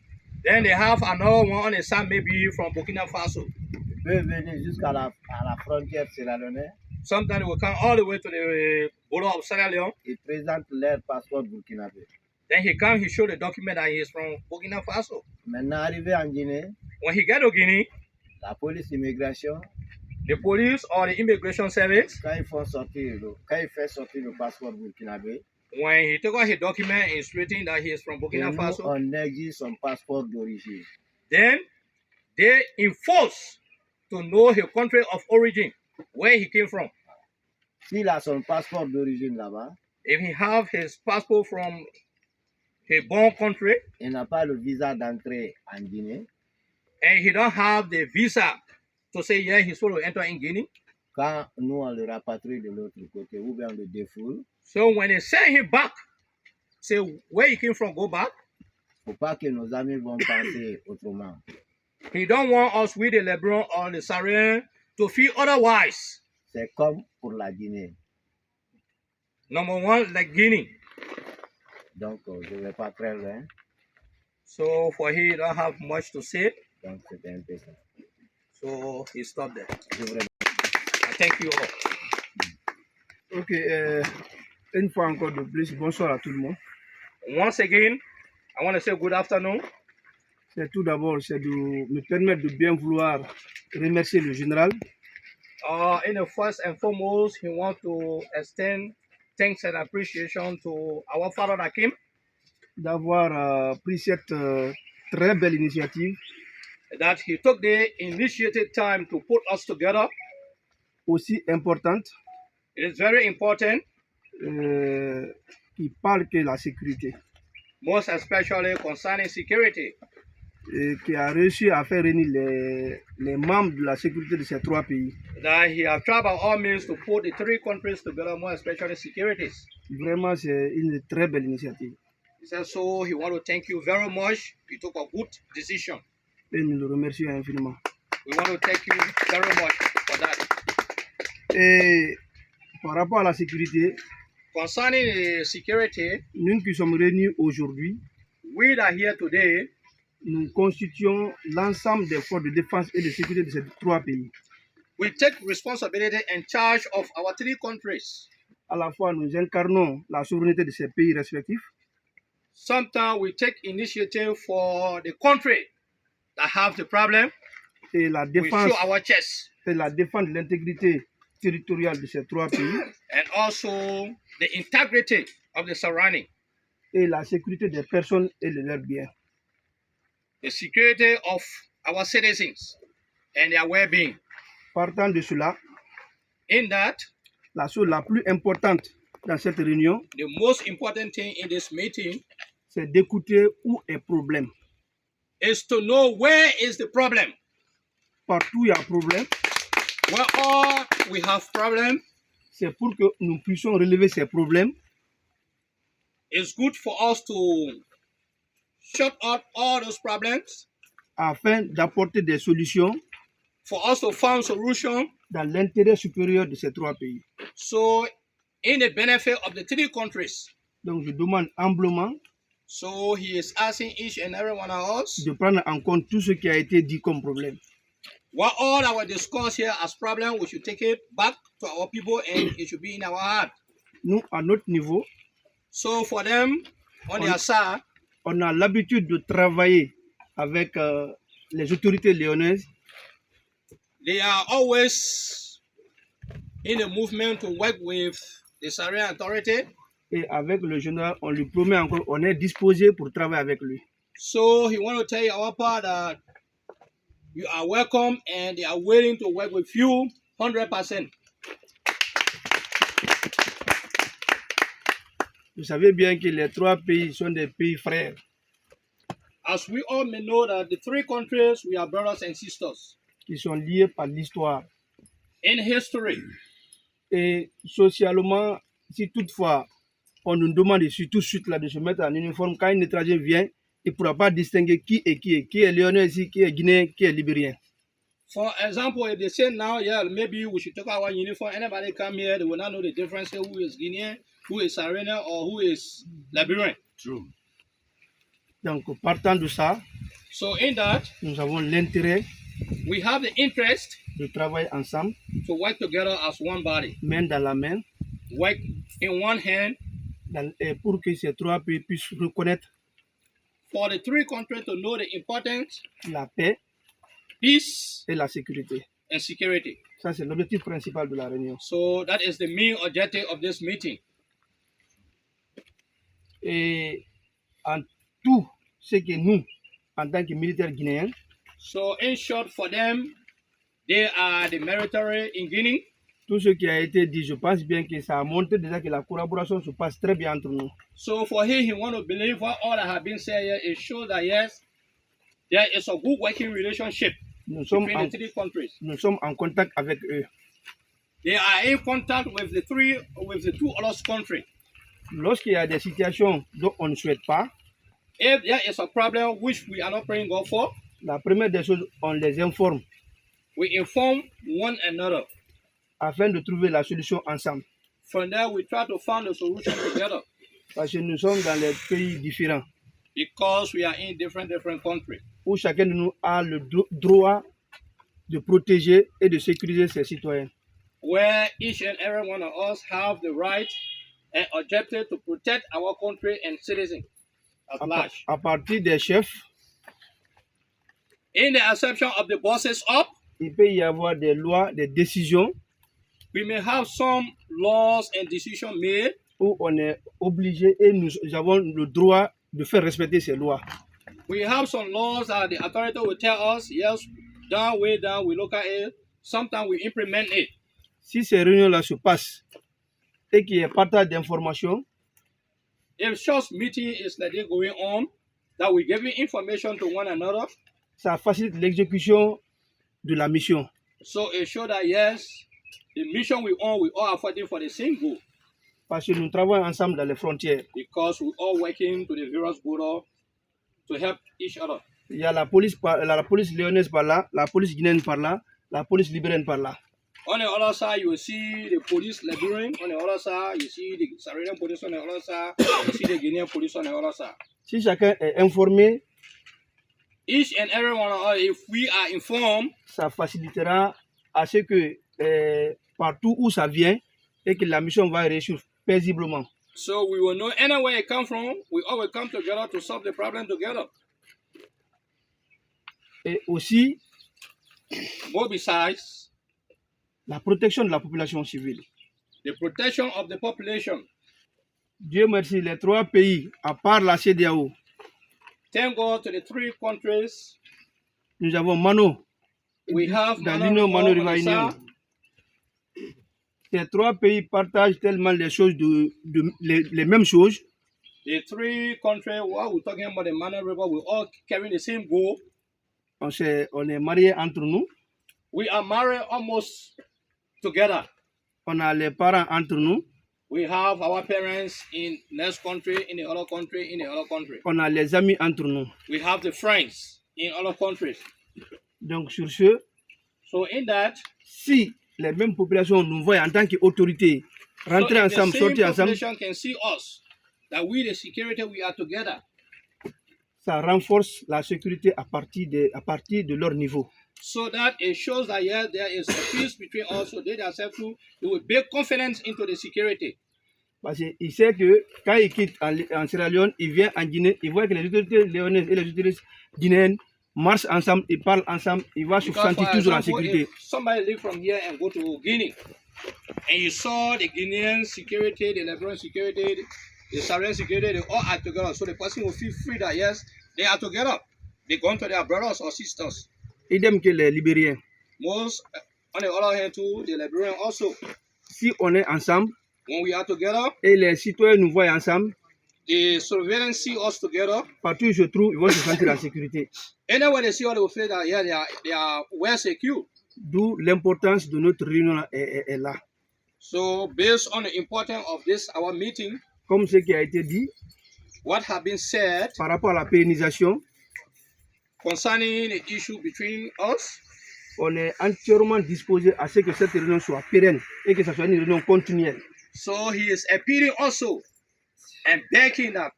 Then they have another one on the side, maybe from Burkina Faso. Ils peuvent venir jusqu'à la frontière sierra-léonaise. Sometimes they will come all the way to the border of Sierra Leone. Ils présentent leur passeport burkinabé. Then he come, he show the document that he is from Burkina Faso. Maintenant, arrivé en Guinée, When he get to Guinea, la police immigration, the police or the immigration service, quand il fait sortir le passeport burkinabé, when he took out his document, it's written that he is from et Burkina nous, Faso. on exige son passeport d'origine. Then they enforce to know his country of origin, where he came from. S'il a son passeport d'origine là-bas, If he have his passport from his born country il n'a pas le visa d'entrée en Guinée, and he don't have the visa to say yeah he's supposed to enter in Guinea, quand nous on le rapatrie de l'autre côté ou bien on le défoule, so when they send him back, say where he came from, go back. faut pas que nos amis vont penser autrement. He don't want us with the Lebron or the Saharian to feel otherwise. C'est comme pour la Guinée. Number one, like Guinea. Donc, je ne vais pas très loin. So for he don't have much to say, Donc, c'était un peu ça. so he stopped there. Je voudrais I thank you all. Ok, une fois encore de plus, bonsoir à tout le monde. Once again, I want to say good afternoon. C'est tout d'abord, c'est de me permettre de bien vouloir remercier le général In the first and foremost, he wants to extend thanks and appreciation to our father Hakim d'avoir pris cette très belle initiative that he took the initiated time to put us together. aussi importante It is very important, qui parle que la sécurité most especially concerning security, et qui a réussi à faire réunir les membres de la sécurité de ces trois pays. that he have tried by all means to put the three countries together, more especially securities. Vraiment, c'est une très belle initiative He says so. He want to thank you very much. You took a good decision. et nous le remercions infiniment. We want to thank you very much for that. Et par rapport à la sécurité, Concerning the security, nous qui sommes réunis aujourd'hui, we that are here today, nous constituons l'ensemble des forces de défense et de sécurité de ces trois pays. we take responsibility and charge of our three countries. À la fois, nous incarnons la souveraineté de ces pays respectifs Sometimes we take initiative for the country that have the problem. et la We défense, show our chest, et la défense de l'intégrité territoriale de ces trois pays and also the integrity of the surrounding, et la sécurité des personnes et de leurs biens. the security of our citizens and their well-being. Partant de cela, In that, la chose la plus importante dans cette réunion, the most important thing in this meeting c'est d'écouter où est le problème. is to know where is the problem. Partout où il y a un problème, Where all we have problem, c'est pour que nous puissions relever ces problèmes it's good for us to shut out all those problems, afin d'apporter des solutions for us to find solution. dans l'intérêt supérieur de ces trois pays. So, in the benefit of the three countries. Donc, je demande humblement So he is asking each and every one of us de prendre en compte tout ce qui a été dit comme problème. what all our discuss here as problem, we should take it back to our people and it should be in our heart. Nous, à notre niveau, So for them, on their side, on a l'habitude de travailler avec les autorités léonaises they are always in a movement to work with the Syrian authority. et avec le général, on lui promet encore, on est disposé pour travailler avec lui. So he want to tell you our part that you are welcome and they are willing to work with you 100%. Vous savez bien que les trois pays sont des pays frères. As we all may know that the three countries, we are brothers and sisters Qui sont liés par l'histoire. in history. Et socialement, si toutefois on nous demande tout de suite là, de se mettre en uniforme, quand un étranger vient, il ne pourra pas distinguer qui est lyonnais ici, qui est guinéen, qui est libérien. For example, if they say now, yeah, maybe we should take our uniform, anybody come here, they will not know the difference who is Guinean, who is Syrian, or who is Liberian. True. Donc, partant de ça, So in that, nous avons l'intérêt we have the interest de travailler ensemble, to work together as one body, main dans la main, work in one hand, et pour que ces trois pays puissent reconnaître for the three countries to know the importance, la paix peace, et la sécurité. and security. Ça, c'est l'objectif principal de la réunion. So that is the main objective of this meeting. Et en tout ce que nous, en tant que militaires guinéens, So in short, for them, they are the military in Guinea. Tout ce qui a été dit, je pense bien que ça a montré déjà que la collaboration se passe très bien entre nous. So for him, he want to believe what all that have been said here. It shows that yes, there is a good working relationship between the three countries. Nous sommes en contact avec eux. They are in contact with the two other countries. Lorsqu'il y a des situations dont on ne souhaite pas, If there is a problem which we are not praying God for, la première des choses, on les informe we inform one another. afin de trouver la solution ensemble. From there, we try to find a solution together Parce que nous sommes dans des pays différents because we are in different countries. où chacun de nous a le droit de protéger et de sécuriser ses citoyens. Where each and every one of us have the right and objective to protect our country and citizens at large. À partir des chefs, In the exception of the bosses up, il peut y avoir des lois, des décisions we may have some laws and decisions made où on est obligé et nous avons le droit de faire respecter ces lois. we have some laws that the authority will tell us, yes, way down, we look at it. Sometimes we implement it. Si ces réunions-là se passent et qu'il y ait partage d'informations, If short meeting is like they're going on, that we giving information to one another, ça facilite l'exécution de la mission. so it shows that yes, the mission we all are fighting for the same goal Parce que nous travaillons ensemble dans les frontières. because we all working to the various border to help each other. Il y a la police léonaise par là, la police guinéenne par là, la police libérienne par là. On the other side, you will see the police Liberian. On the other side, you see the Sierra police on the other side. You see the Guinean police on the other side. Si chacun est informé, Each and every one of us, if we are informed, ça facilitera à ce que partout où ça vient et que la mission va réussir paisiblement. so we will know anywhere it come from. We all will come together to solve the problem together. Et aussi, More besides, la protection de la population civile. the protection of the population. Dieu merci, les trois pays, à part la CEDEAO, Thank God to the three countries. nous avons Mano, We have dans Mano l'Union Mano River River on the Union. south. Ces trois pays partagent tellement les choses les mêmes choses The three countries, while we're talking about the Mano River, we all carrying the same goal. on est mariés entre nous, We are married almost together. on a les parents entre nous, We have our parents in next country, in the other country, in the other country. on a les amis entre nous. We have the friends in other countries. Donc sur ce, So in that, si les mêmes populations nous voient en tant qu'autorité rentrer so if ensemble, the same sortir ensemble, population can see us, that we the security, we are together. ça renforce la sécurité à partir de leur niveau. So that it shows that yes, there is a peace between us, so they themselves too, they will build confidence into the security. Parce qu'il sait que quand il quitte en Sierra Leone, il vient en Guinée, il voit que les autorités léonaises et les autorités guinéennes marchent ensemble, ils parlent ensemble, il va se Because, sentir for toujours en example, sécurité. if somebody live from here and go to Guinea, and you saw the Guinean security, the Liberian security, the Syrian security, they all are together. So the person will feel free that yes, they are together. They go to their brothers or sisters. Idem que les Libériens. Most, on the other hand too, the Liberian also. Si on est ensemble When we are together, et les citoyens nous voient ensemble, the surveillance see us together. partout où je trouve, ils vont se sentir en sécurité. Anywhere they see us, they will feel that yeah, they are well secure. D'où l'importance de notre réunion est là. So based on the importance of this our meeting, Comme ce qui a été dit what have been said par rapport à la pérennisation, concerning the issue between us, on est entièrement disposé à ce que cette réunion soit pérenne et que ce soit une réunion continuelle. so he is appealing also and begging that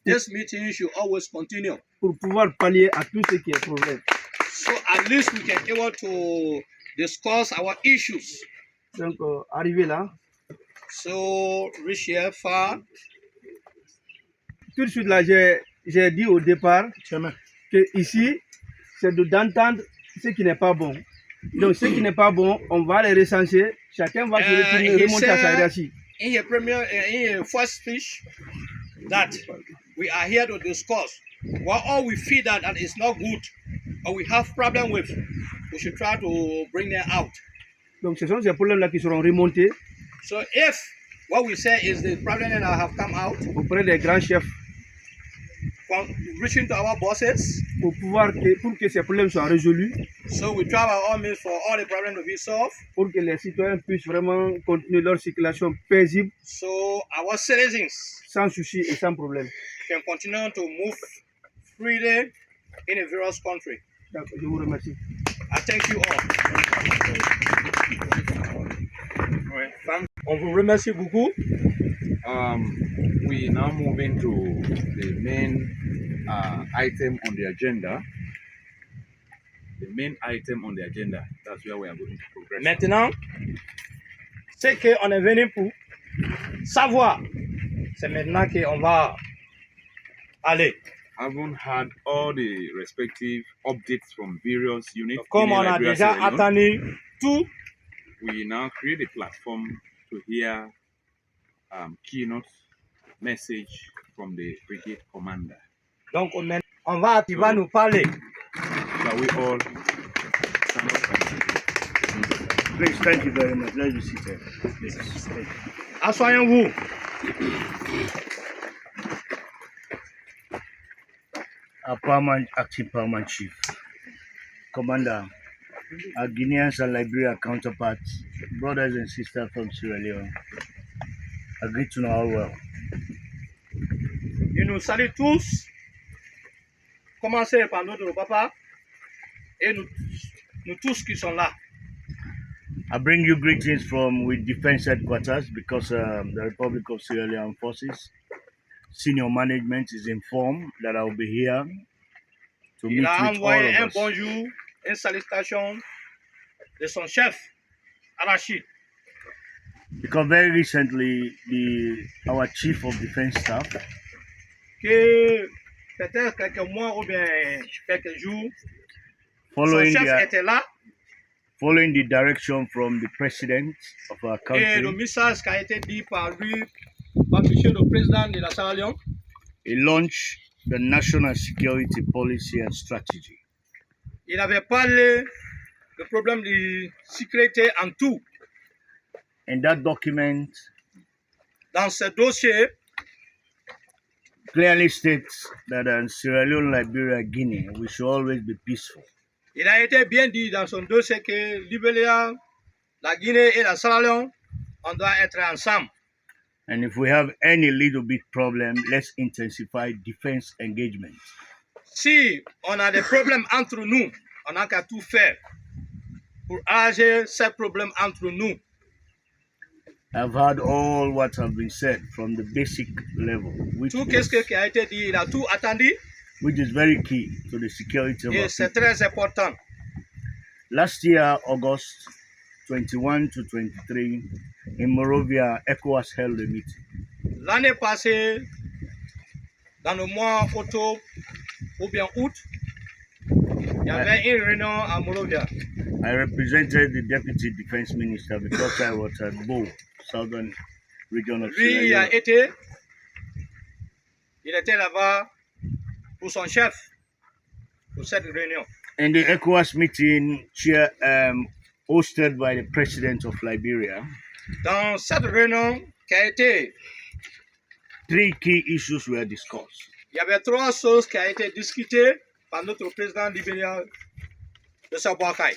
this meeting should always continue. Pour pouvoir pallier à tout ce qui est problème. So at least we can able to discuss our issues. Donc, arrivé là, So reach here far. tout de suite là, j'ai dit au départ que ici, c'est d'entendre ce qui n'est pas bon. Donc, ce qui n'est pas bon, on va les recenser. Chacun va se retourner, he remonter à sa said hiérarchie. in your first speech that we are here to discuss what all we feel that is not good. or we have problem with, we should try to bring them out. Donc ce sont ces problèmes-là qui seront remontés So if what we say is the problem that have come out, auprès des grands chefs reaching to our bosses, pour que ces problèmes soient résolus, so we try our all means for all the problems to be solved. pour que les citoyens puissent vraiment continuer leur circulation paisible, So our citizens sans souci et sans problème. can continue to move freely in a various country. D'accord, je vous remercie. I thank you all. Ouais, on vous remercie beaucoup. We now move into the main item on the agenda. The main item on the agenda. That's where we are going to progress. Maintenant, ce qu'on est venu pour savoir, c'est maintenant qu'on va aller. Haven't had all the respective updates from various units. Comme on a Liberia, déjà Sierra Leone, attendu tout, we now create a platform to hear keynote message from the brigade commander. donc on va activer nous parler. Shall we all stand up and Please, thank you very much. Let's be seated. Please. Assoyez-vous. Our paramount, acting paramount chief, commander, our Guineans and Liberia counterparts, brothers and sisters from Sierra Leone, I greet you all well. Il nous salue tous. Commencez par notre papa et nous tous qui sont là. I bring you greetings from with Defense Headquarters because the Republic of Sierra Leone Forces senior management is informed that I will be here to meet Il a with all envoyé un of us. bonjour, une salutation de son chef, Arachid. Because very recently, our chief of defense staff Que peut-être quelques mois ou bien quelques jours, son following chef était là following the direction from the president of our et le country, message qui a été dit par lui, par monsieur le président de la Sierra Leone, he launched the national security policy and strategy. il avait parlé du problème de sécurité en tout. And that document Dans ce dossier, clearly states that in Sierra Leone, Liberia, Guinea, we should always be peaceful. il a été bien dit dans son dossier que Libéria, la Guinée et la Sierra Leone, on doit être ensemble. And if we have any little bit problem, let's intensify defense engagement. Si on a des problèmes entre nous, on n'a qu'à tout faire pour arranger ces problèmes entre nous. I've heard all what have been said from the basic level, which Tout ce qui a été dit, il a tout attendu is very key to the security of our et c'est people. très important. Last year, August 21 to 23, in Morovia, ECOWAS held a meeting. L'année passée, dans le mois octobre ou bien août, il y avait une réunion à Morovia. I represented the Deputy Defense Minister because I was at Bo, Southern Region of Lui, Sierra Leone. il était là-bas pour son chef, pour cette réunion. And the ECOWAS meeting hosted by the President of Liberia, Dans cette réunion qui a été, 3 key issues were discussed. il y avait 3 choses qui ont été discutées par notre président libérien de Saboakai.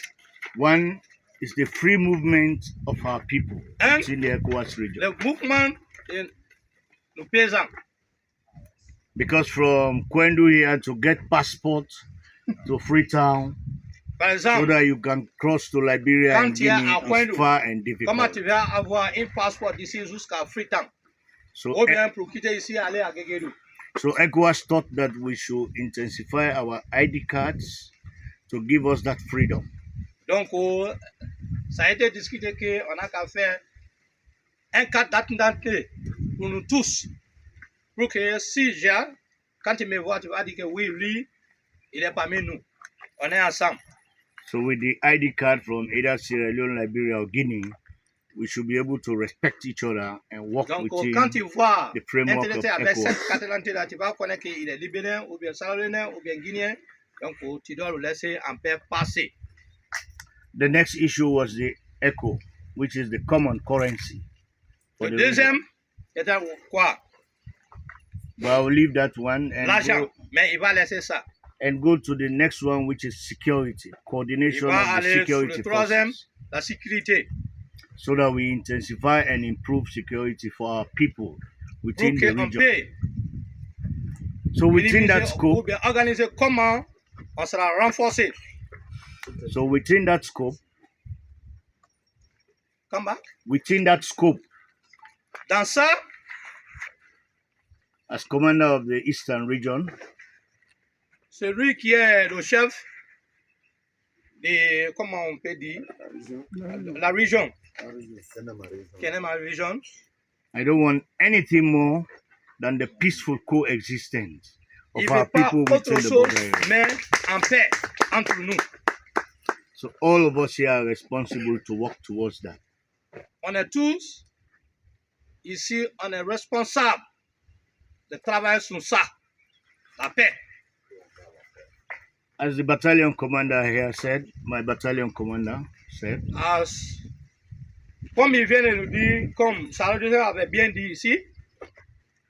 One is the free movement of our people Un, in the ECOWAS region. le mouvement de nos paysans. Because from Kwendu here to get passport to Freetown, Par so exemple, that you can cross to Liberia quand and tu es Guinea à is Kwendu, far and comment difficult. tu vas avoir un passeport d'ici jusqu'à Freetown? So, Ou bien pour quitter ici, aller à Guéguérou. so ECOWAS thought that we should intensify our ID cards to give us that freedom. Donc, ça a été discuté qu'on a qu'à faire un carte d'identité pour nous tous. Pour que si j'ai, quand tu me vois, tu vas dire que oui, lui, il est parmi nous. On est ensemble. So with the ID card from either Sierra Leone, Liberia or Guinea, we should be able to respect each other and work Donc, within quand tu vois the framework of intéressé avec ECOWAS. cette carte d'identité là, tu vas connaître qu'il est libérien, ou bien sierra-léonais, ou bien guinéen, Donc, tu dois le laisser en paix passer. The next issue was the ECHO, which is the common currency for Le the region. deuxième, c'était quoi? But I will leave that one and L'argent. go, Mais il va laisser ça. and go to the next one, which is security, Il coordination va of the aller sur security le troisième, forces, la sécurité. so that we intensify and improve security for our people Pour within the qu'on region. peut So within that minimiser ou scope, bien organiser comment on sera renforcé. so within that scope, Come back. within that scope, Dans ça, as commander of the Eastern region, celui qui est le chef de, comment on peut dire, la région, Kenema region, I don't want anything more than the peaceful coexistence il of ne our veut pas people autre within the chose, border area. mais en paix entre nous. So all of us here are responsible to work towards that. On est tous, ici, on est responsable de travailler sur ça, la paix. As the battalion commander here said, my battalion commander said, As, comme il vient de nous dire, comme Sarah avait bien dit ici,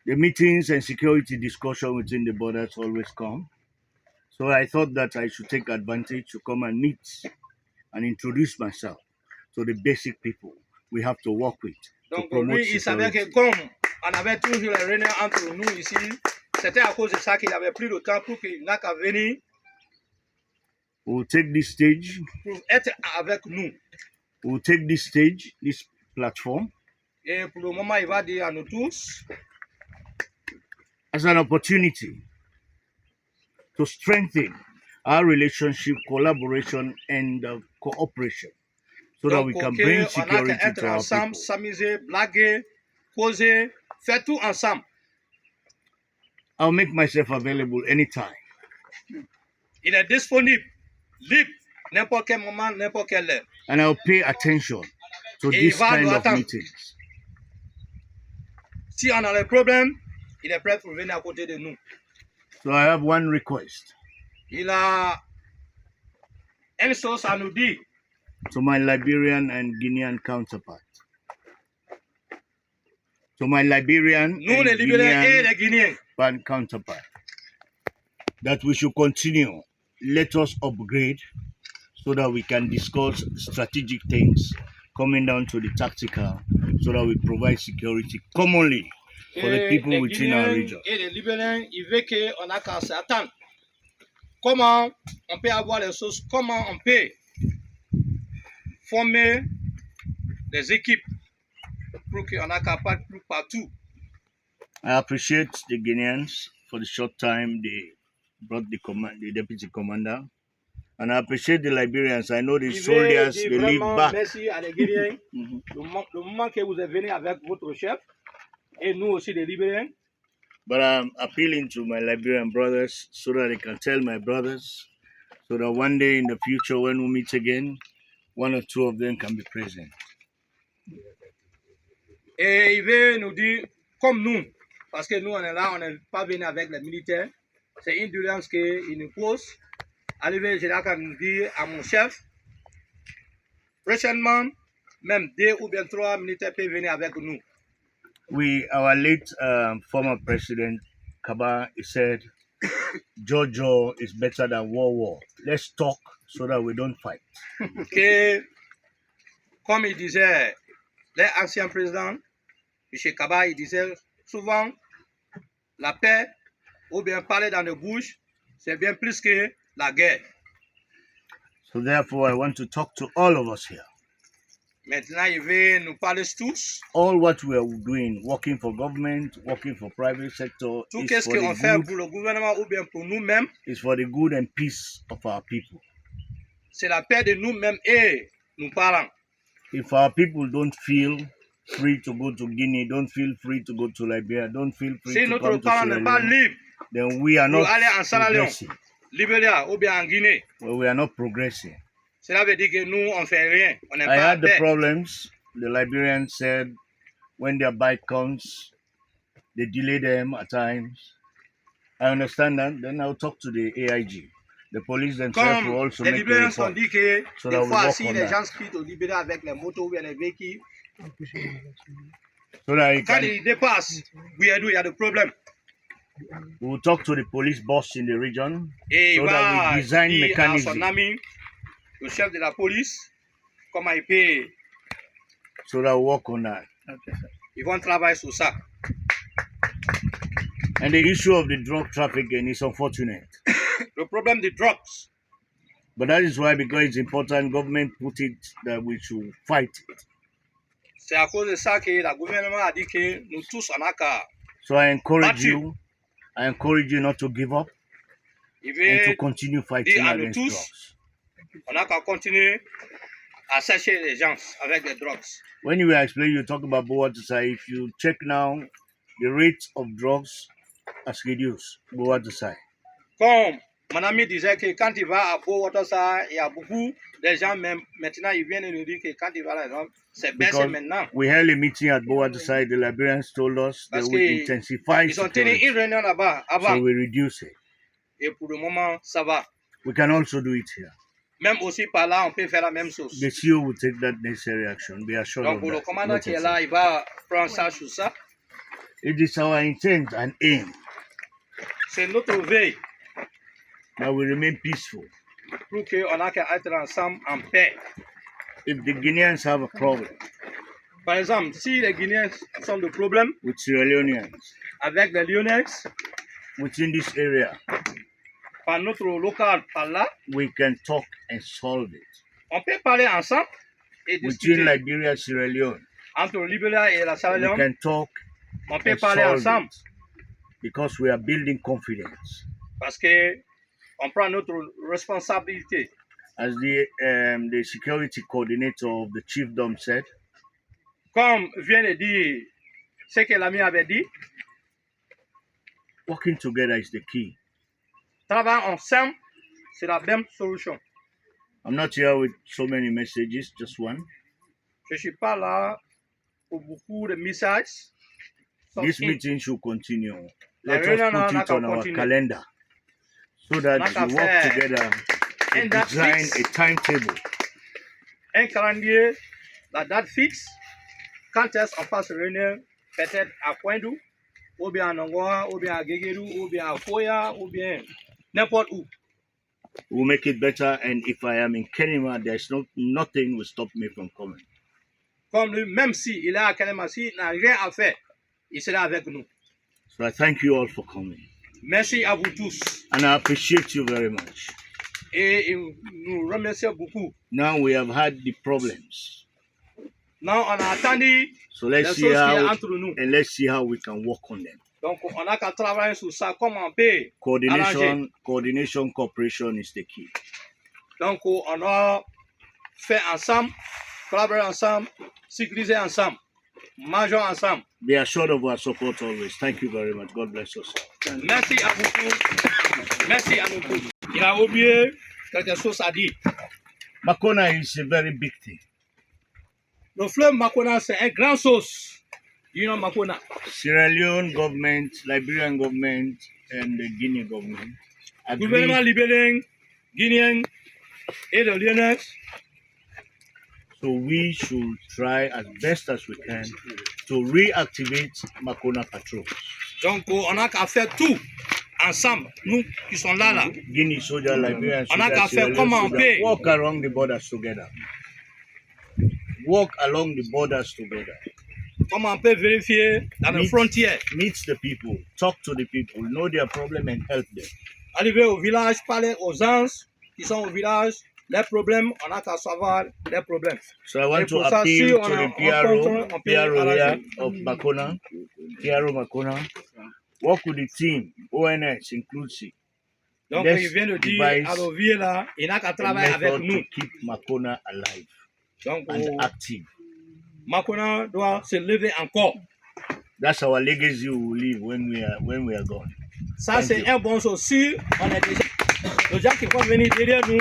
the meetings and security discussion within the borders always come. So I thought that I should take advantage to come and meet and introduce myself to the basic people we have to work with to donc promote lui, il savait que security. comme on avait toujours les réunions entre nous ici, c'était à cause de ça qu'il avait pris le temps pour qu'il n'a qu'à venir We'll take this stage, pour être avec nous. we'll take this stage, this platform, Et pour le moment, il va dire à nous tous, as an opportunity to strengthen our relationship, collaboration, and cooperation so that donc, we can ok, bring on a security qu'à être to our ensemble, people. s'amuser, blaguer, causer, faire tout ensemble. I'll make myself available anytime. Il est disponible, libre, n'importe quel moment, n'importe quelle heure. And I'll pay attention to Et this il va kind nous of attendre. meetings. Si on a des problèmes, il est prêt pour venir à côté de nous. So I have one request Il a une chose à nous dire. to my Liberian and Guinean counterpart. To my Liberian Nous, and les Libériens et Guinean les Guinéens, counterpart, that we should continue. Let us upgrade so that we can discuss strategic things coming down to the tactical so that we provide security commonly for the et people les within our Guinéens region. et les Libériens, ils veulent qu'on a qu'à s'attendre. Comment on peut avoir les choses, comment on peut former des équipes pour qu'on a qu'à pas plus partout. I appreciate the Guineans for the short time they brought the deputy commander. And I appreciate the Liberians. I know the Je veux soldiers, dire they live vraiment back. merci à les Guinéens. Mhm. Le moment que vous êtes venus avec votre chef, et nous aussi les Libériens, But I'm appealing to my Liberian brothers so that they can tell my brothers so that one day in the future when we meet again, one or two of them can be present. et il veut nous dire comme nous, parce que nous on est là, on n'est pas venu avec les militaires, c'est une durance qu'il nous pose. Arrivé, j'ai là qu'à nous dire à mon chef, prochainement, même 2 ou bien 3 militaires peuvent venir avec nous. Our late former president, Kaba, he said, Jojo is better than war. Let's talk so that we don't fight. Que, comme il disait, l'ancien président, M. Kaba, il disait souvent, la paix, ou bien parler dans les bouches, c'est bien plus que la guerre. So therefore, I want to talk to all of us here. Maintenant, il veut nous parler tous. All what we are doing, working for government, working for private sector, Tout is ce for, qu'on the fait good, pour le gouvernement ou bien pour nous-mêmes, is for the good and peace of our people. c'est la paix de nous-mêmes et nos parents. If our people don't feel free to go to Guinea, don't feel free to go to Liberia, don't feel free Si to notre come to parent Sierra n'est pas Leone, libre then we are pour not aller en Sierra Leone, progressing. Libéria ou bien en Guinée, Well, we are not progressing. cela veut dire que nous, on ne fait rien. On n'est I pas en had the paix. problems. The Liberians said when their bike comes, they delay them at times. I understand that. Then I'll talk to the AIG. The police themselves will Comme also les make a Libériens sont report. dit que So that des we fois, work si on les that. gens quittent au Libéria avec les motos ou bien les véhicules, So that you quand can, ils dépassent, il y a des problèmes. we will talk to the police boss in the region Et so il that va we design dire à son mechanism ami, le chef de la police, comment il peut. so that we work on that. Ils vont travailler sur ça. And the issue of the drug trafficking is unfortunate. Le problème des drugs, But that is why, because it's important, government put it that we should fight it. c'est à cause de ça que le gouvernement a dit que nous tous, on a qu'à. So I encourage Battu. you not to give up Il and to veut continue fighting dire à nous against tous, drugs. on a qu'à continuer à chercher les gens avec des drugs. When you were explaining, you talk about Boatusai. If you check now, the rate of drugs has reduced. Boatusai. Comme mon ami disait que quand il va à Beau-Waterside, il y a beaucoup de gens, même maintenant, ils viennent nous dire que quand il va là, c'est baissé Because maintenant. we held a meeting at Boatusai, the Liberians told us they Parce would que intensify ils ont tenu security. une réunion là-bas So avant. we reduce it. Et pour le moment, ça va. We can also do it here. Même aussi par là, on peut faire la même chose. The CEO will take that necessary action. Be assured Donc of pour le that. commandant No qui est concern. là, il va prendre ça sur ça. It is our intent and aim C'est notre veille that we remain peaceful. pour qu'on a qu'à être ensemble en paix. If the Guineans have a problem Par exemple, si les Guinéens sont de problème with Sierra Leoneans avec les Lyonnais, within this area, par notre local par là, we can talk and solve it. on peut parler ensemble et discuter Between Liberia and Sierra Leone, entre le Libéria et la Sierra we Leone. can talk On peut and parler solve ensemble it because we are building confidence. parce que on prend notre responsabilité. As the security coordinator of the chiefdom said, Comme vient de dire ce que l'ami avait dit, working together is the key. travailler ensemble, c'est la même solution. I'm not here with so many messages, just one. Je ne suis pas là pour beaucoup de messages. This meeting should continue. La Let réunion us put it n'a on our continuer. calendar so that N'a qu'à we work faire together un to date design fixe. a timetable Un calendrier, la date fixe, quand est-ce qu'on passe réunion, peut-être à Poindou, ou bien à Nongoa, ou bien à Guéguérou, ou bien à Foya, ou bien n'importe où. will make it better. And if I am in Kenema, there's nothing will stop me from coming. Comme lui, même s'il est à Kalema, s'il n'a rien à faire, il sera avec nous. So I thank you all for coming. Merci à vous tous. And I appreciate you very much. Et nous remercions beaucoup. Now we have had the problems. Non, on a attendu So les let's choses see qui est how entre nous. and let's see how we can work on them. Donc, on a qu'à travailler sur ça, comment on peut arranger. Coordination, cooperation is the key. Donc, on a fait ensemble, collaborer ensemble, sécuriser ensemble, manger ensemble. Be assured of our support always. Thank you very much. God bless us. Merci à vous tous. Merci à nous tous. Il a oublié quelque chose à dire. Makona is a very big thing. Le fleuve Makona, c'est un grand sauce. You know Makona. Sierra Leone government, Liberian government, and the Guinea government Gouvernement agreed. libérien, guinéen et le Lyonnais. So we should try as best as we can to reactivate Makona patrols. Donc, on a qu'à faire tout ensemble, nous qui sommes là. Guinea soldier, Liberian On a soldier, qu'à Sierra faire Leone comment on soldier, peut. walk along the borders together. Walk along the borders together. Comment on peut vérifier dans les frontières. Meet the people, talk to the people, know their problem and help them. Arriver au village, parler aux gens qui sont au village, les problèmes, on a qu'à savoir les problèmes. So I want Et to pour ça, appeal si on to the rencontre, on peut PRO here arranger. of Makona, PRO Makona, work with the team, ONS inclusive. Donc, Let's il vient de dire devise à Rovier là, il n'a qu'à a travailler avec method nous. to keep Makona alive Donc, and active. Makona doit se lever encore. That's our legacy we will leave when we are gone. Ça, Thank c'est you. un bon chose. Si on est déjà, les gens qui vont venir derrière nous,